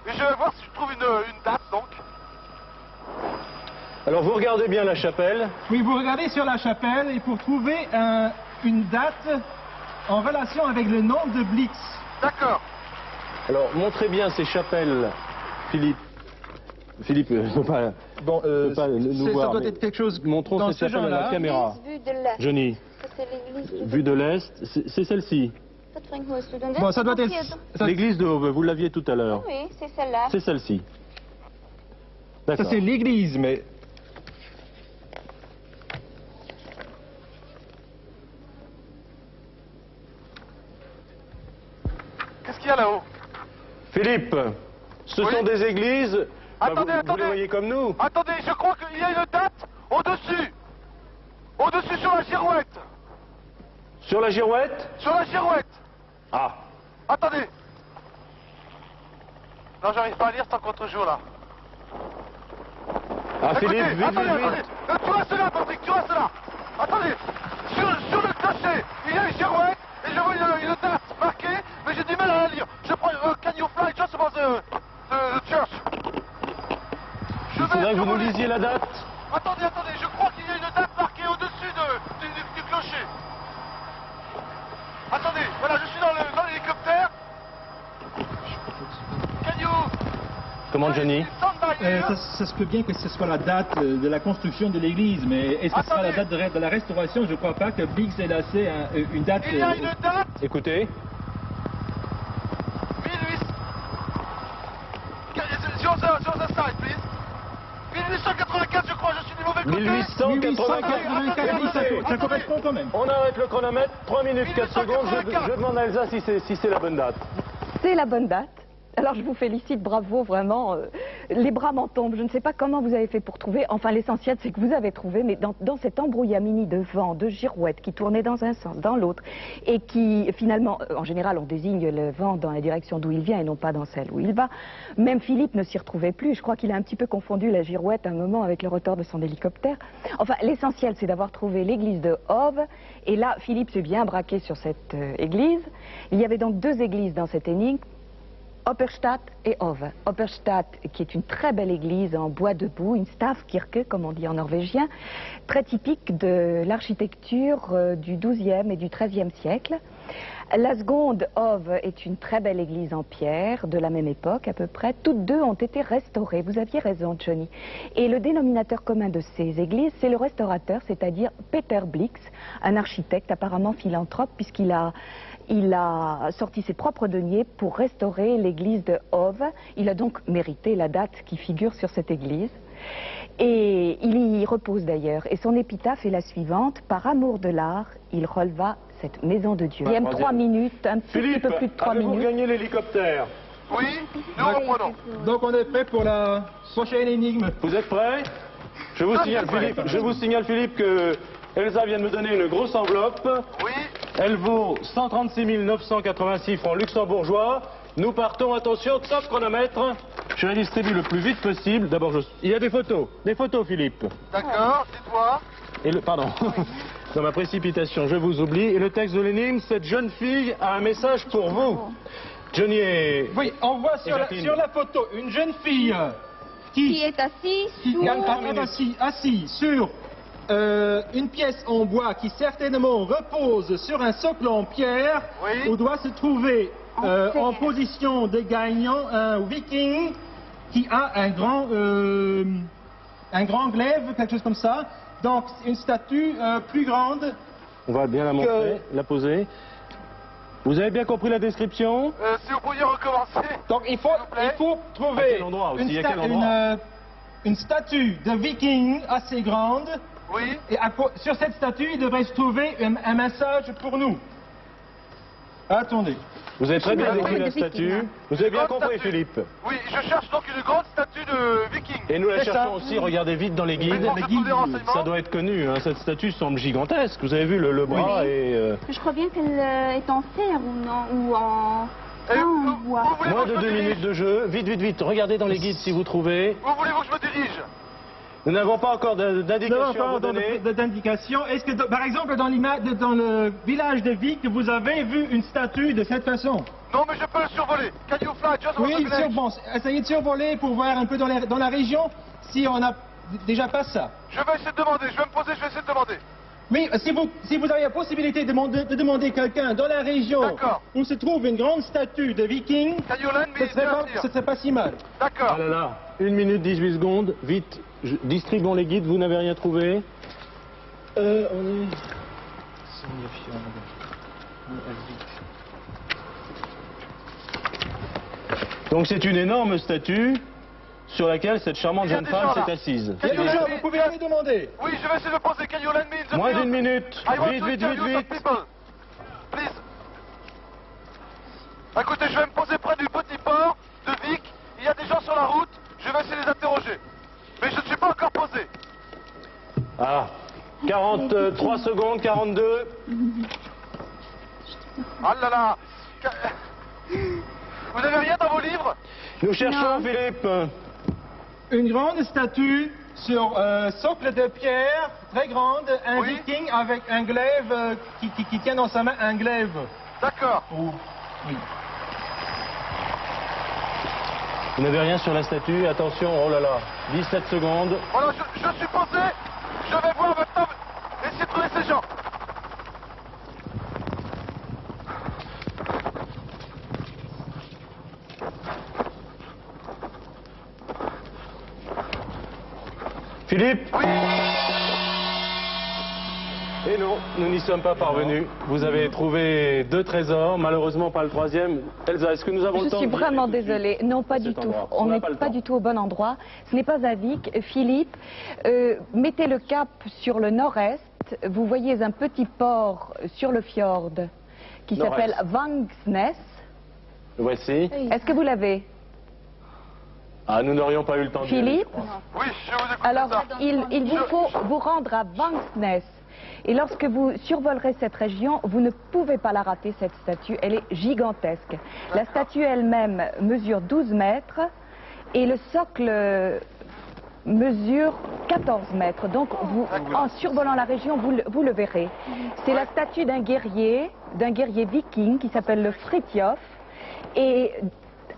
Et je vais voir si je trouve une date, donc. Alors vous regardez bien la chapelle. Oui, vous regardez sur la chapelle et pour trouver une date en relation avec le nom de Blix. D'accord. Alors montrez bien ces chapelles, Philippe. Philippe, ne peut pas, Bon, peut pas nous ça voir. doit mais être quelque chose montrons dans ces ce chapelles à la genre-là. caméra. Vue de l'Est. Johnny, Ça, c'est l'église vue de l'Est, c'est celle-ci. Bon, ça doit être... L'église de Hove, vous l'aviez tout à l'heure. Oui, c'est celle-là. C'est celle-ci. Ça, D'accord. c'est l'église, mais... Qu'est-ce qu'il y a là-haut? Philippe, ce Oui. sont des églises. Attendez, vous attendez. les voyez comme nous. Attendez, je crois qu'il y a une date au-dessus. Au-dessus sur la girouette. Sur la girouette. Sur la girouette. Ah. Attendez. Non, j'arrive pas à lire, c'est en contre-jour là. Ah Écoutez, Philippe, vite, attendez, vite, attendez. vite. Tu restes là, Patrick, tu restes là. Attendez. Sur le clocher, il y a une girouette et je vois une date marquée, mais j'ai du mal à la lire. Je prends Can you fly just about the church. Il faudrait que vous nous lisiez la date. Attendez, attendez, je crois qu'il y a une date marquée au-dessus du clocher. Attendez, voilà, je suis dans l'hélicoptère. Can you... Comment Johnny? stand by here? Ça se peut bien que ce soit la date de la construction de l'église, mais est-ce que ce sera la date de la restauration? Je ne crois pas que Blix ait laissé une date... Il y a une date Écoutez. 1800... Sur the side, please. 1884, je crois, je suis du mauvais côté. 1884. Ça correspond quand même. On arrête le chronomètre, 3 minutes 4 secondes. Je demande à Elsa si c'est la bonne date. C'est la bonne date. Alors je vous félicite, bravo, vraiment. Les bras m'en tombent. Je ne sais pas comment vous avez fait pour trouver. Enfin, l'essentiel, c'est que vous avez trouvé. Mais dans cet embrouillamini de vent, de girouettes qui tournaient dans un sens, dans l'autre, et qui, finalement, en général, on désigne le vent dans la direction d'où il vient et non pas dans celle où il va. Même Philippe ne s'y retrouvait plus. Je crois qu'il a un petit peu confondu la girouette un moment avec le rotor de son hélicoptère. Enfin, l'essentiel, c'est d'avoir trouvé l'église de Hove. Et là, Philippe s'est bien braqué sur cette église. Il y avait donc deux églises dans cette énigme. Opperstadt et Hove. Opperstadt, qui est une très belle église en bois debout, une stavkirke, comme on dit en norvégien, très typique de l'architecture du XIIe et du XIIIe siècle. La seconde, Hove, est une très belle église en pierre, de la même époque à peu près. Toutes deux ont été restaurées. Vous aviez raison, Johnny. Et le dénominateur commun de ces églises, c'est le restaurateur, c'est-à-dire Peter Blix, un architecte apparemment philanthrope, puisqu'il a sorti ses propres deniers pour restaurer l'église de Hove. Il a donc mérité la date qui figure sur cette église. Et il y repose d'ailleurs. Et son épitaphe est la suivante. Par amour de l'art, il releva cette maison de Dieu. Il y a 3 minutes, un petit peu plus de 3 avez-vous minutes. gagné l'hélicoptère? Oui, nous reprenons. Donc on est prêt pour la prochaine énigme. Vous êtes prêts? Je vous signale, Philippe, que Elsa vient de me donner une grosse enveloppe. Oui, Elle vaut 136 986 francs luxembourgeois. Nous partons, attention, top chronomètre. Je la distribue le plus vite possible. D'abord, il y a des photos, Philippe. d'accord, dites-moi. Et pardon, dans ma précipitation, je vous oublie. Et le texte de l'énigme, cette jeune fille a un message pour vous. Johnny et... Oui, on voit sur la photo une jeune fille Qui est assise sur... assise sur une pièce en bois qui certainement repose sur un socle en pierre, Oui. où doit se trouver en position de gagnant un viking qui a un grand glaive, quelque chose comme ça. Donc une statue plus grande. On va bien la montrer, la poser. Vous avez bien compris la description? Si vous pouviez recommencer. Donc il faut plaît. trouver À quel endroit aussi? À quel endroit? une statue de viking assez grande. Oui, Et sur cette statue, il devrait se trouver un message pour nous. Attendez. Vous avez très bien Oui, décrit de la viking, statue. hein. Vous avez bien Grande compris, statue. Philippe. oui, je cherche donc une grande statue de viking. Et nous la C'est cherchons ça. aussi, regardez vite dans les guides. Mais pour trouver des renseignements. Ça doit être connu, hein. Cette statue semble gigantesque. Vous avez vu le bras Oui. et... Je crois bien qu'elle est en fer ou, non, ou en Et on où voit. voulez-vous Moins que de je me 2 dirige? minutes de jeu. Vite, vite, vite. Regardez dans les guides si vous trouvez. Où voulez-vous que je me dirige? Nous n'avons pas encore d'indication à vous Pas donner. d'indication. Est-ce que, par exemple, dans le village de Vic, vous avez vu une statue de cette façon? Non, mais je peux le survoler. Can you fly just over Oui, the village? bon, essayez de survoler pour voir un peu dans la région si on a déjà pas ça. Je vais essayer de demander, je vais me poser, je vais essayer de demander. Oui, si vous avez la possibilité de demander quelqu'un dans la région D'accord. où se trouve une grande statue de viking, Can you lend me ce serait pas si mal. D'accord. Ah là là. 1 minute 18 secondes. Vite. Distribuons les guides. Vous n'avez rien trouvé? On est... Donc c'est une énorme statue sur laquelle cette charmante Il y a jeune des femme gens, là. s'est assise. Il y a des gens, vous pouvez aller demander. Oui, je vais essayer de me poser. Can you lend me in the Moins field? d'une minute. I want Vite, to vite, vite, interview some vite. people. Please. Écoutez, je vais me poser près du petit port de Vic. Il y a des gens sur la route. Je vais essayer de les interroger. Mais je ne suis pas encore posé. Ah. 43 secondes, 42. Ah là là. Vous n'avez rien dans vos livres? Nous cherchons Philippe. Une grande statue sur socle de pierre, très grande, un Oui. viking avec un glaive qui tient dans sa main un glaive. D'accord. Oui. Vous n'avez rien sur la statue. Attention, oh là là. 17 secondes. Voilà, je suis posé. Je vais voir maintenant. Essayez de trouver ces gens. Philippe? Oui. Et non, nous n'y sommes pas parvenus. Vous avez trouvé 2 trésors, malheureusement pas le 3e. Elsa, est-ce que nous avons le Je temps suis d'y aller vraiment tout de suite désolée. Non, pas à du cet tout. endroit? On n'a n'est pas le pas temps. du tout au bon endroit. Ce n'est pas à Vic. Philippe, mettez le cap sur le nord-est. Vous voyez un petit port sur le fjord qui Nord-est. s'appelle Vangsnes. Le voici. Est-ce que vous l'avez, Ah, nous n'aurions pas eu le temps d'y aller, je Philippe? crois. Oui, je vous écoute. Alors, ça. il vous faut vous rendre à Vangsnes. Et lorsque vous survolerez cette région, vous ne pouvez pas la rater, cette statue. Elle est gigantesque. La statue elle-même mesure 12 mètres et le socle mesure 14 mètres. Donc, en survolant la région, vous le verrez. C'est la statue d'un guerrier viking qui s'appelle le Fritjof. Et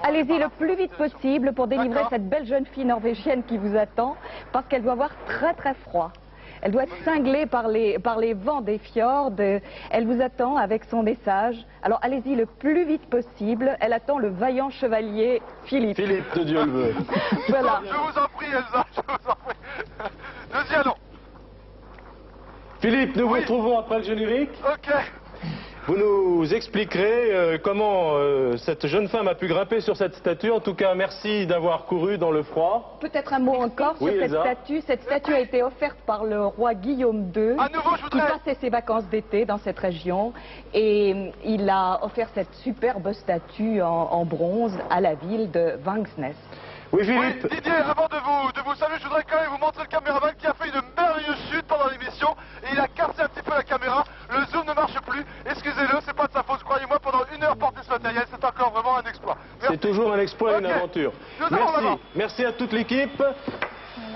allez-y le plus vite possible pour délivrer D'accord. cette belle jeune fille norvégienne qui vous attend, parce qu'elle doit avoir très très froid. Elle doit être cinglée par les vents des fjords. Elle vous attend avec son message. Alors allez-y le plus vite possible. Elle attend le vaillant chevalier Philippe. Philippe, de Dieu le veut. Voilà. Je vous en prie, Elsa, je vous en prie. Nous y allons. Philippe, nous Oui. vous retrouvons après le générique. Ok. Vous nous expliquerez comment cette jeune femme a pu grimper sur cette statue. En tout cas, merci d'avoir couru dans le froid. Peut-être un mot encore Oui, sur cette Elsa. statue. Cette statue a été offerte par le roi Guillaume II, À nouveau, je qui voudrais... passait ses vacances d'été dans cette région. Et il a offert cette superbe statue en bronze à la ville de Vangsnes. Oui, Oui, Philippe. Didier, avant de vous saluer, je voudrais quand même vous montrer le caméraman qui a fait une merveilleuse chute pendant l'émission et il a cassé un petit peu la caméra. Le zoom ne marche plus. Excusez-le, c'est pas de sa faute. Croyez-moi, pendant 1 heure porter ce matériel, c'est encore vraiment un exploit. Merci. C'est toujours un exploit et une Ok. aventure. Nous allons Merci. là-bas. Merci à toute l'équipe.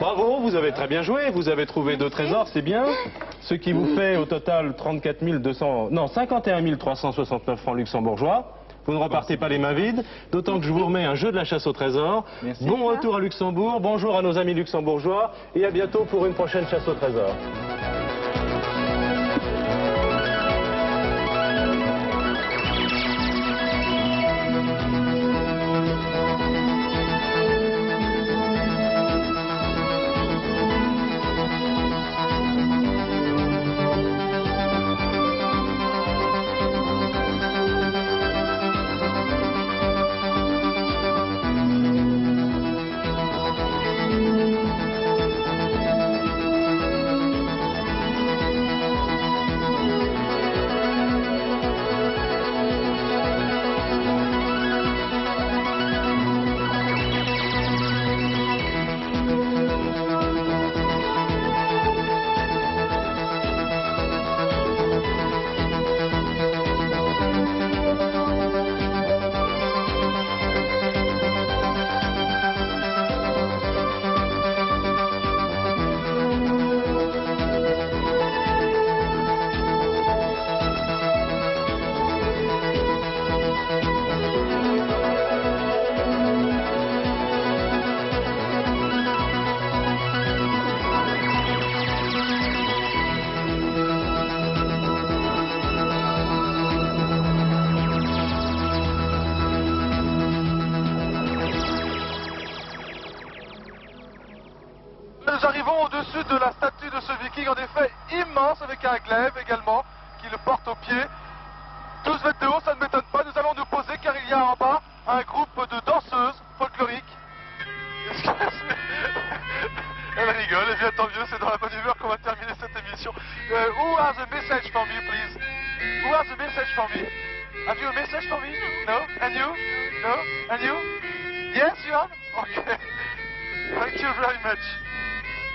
Bravo, vous avez très bien joué. Vous avez trouvé 2 trésors, c'est bien. Ce qui vous fait au total 51 369 francs luxembourgeois. Vous ne repartez pas les mains vides, d'autant que je vous remets un jeu de la chasse au trésor. Merci. Bon retour à Luxembourg, bonjour à nos amis luxembourgeois et à bientôt pour une prochaine chasse au trésor. nous arrivons au-dessus de la statue de ce viking, en effet immense, avec un glaive également, qui le porte au pied. 12 mètres de haut, ça ne m'étonne pas. Nous allons nous poser car il y a en bas un groupe de danseuses folkloriques. Elle rigole, et bien tant mieux, c'est dans la bonne humeur qu'on va terminer cette émission. Who has a message for me, please? Who has a message for me? Have you a message for me? No? And you? No? And you? Yes, you have? Okay. Thank you very much.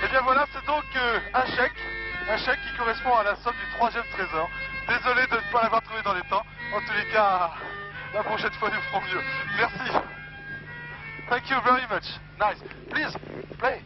Et bien voilà, c'est donc un chèque qui correspond à la somme du 3e trésor. Désolé de ne pas l'avoir trouvé dans les temps. En tous les cas, la prochaine fois nous ferons mieux. Merci. Thank you very much. Nice. Please, play.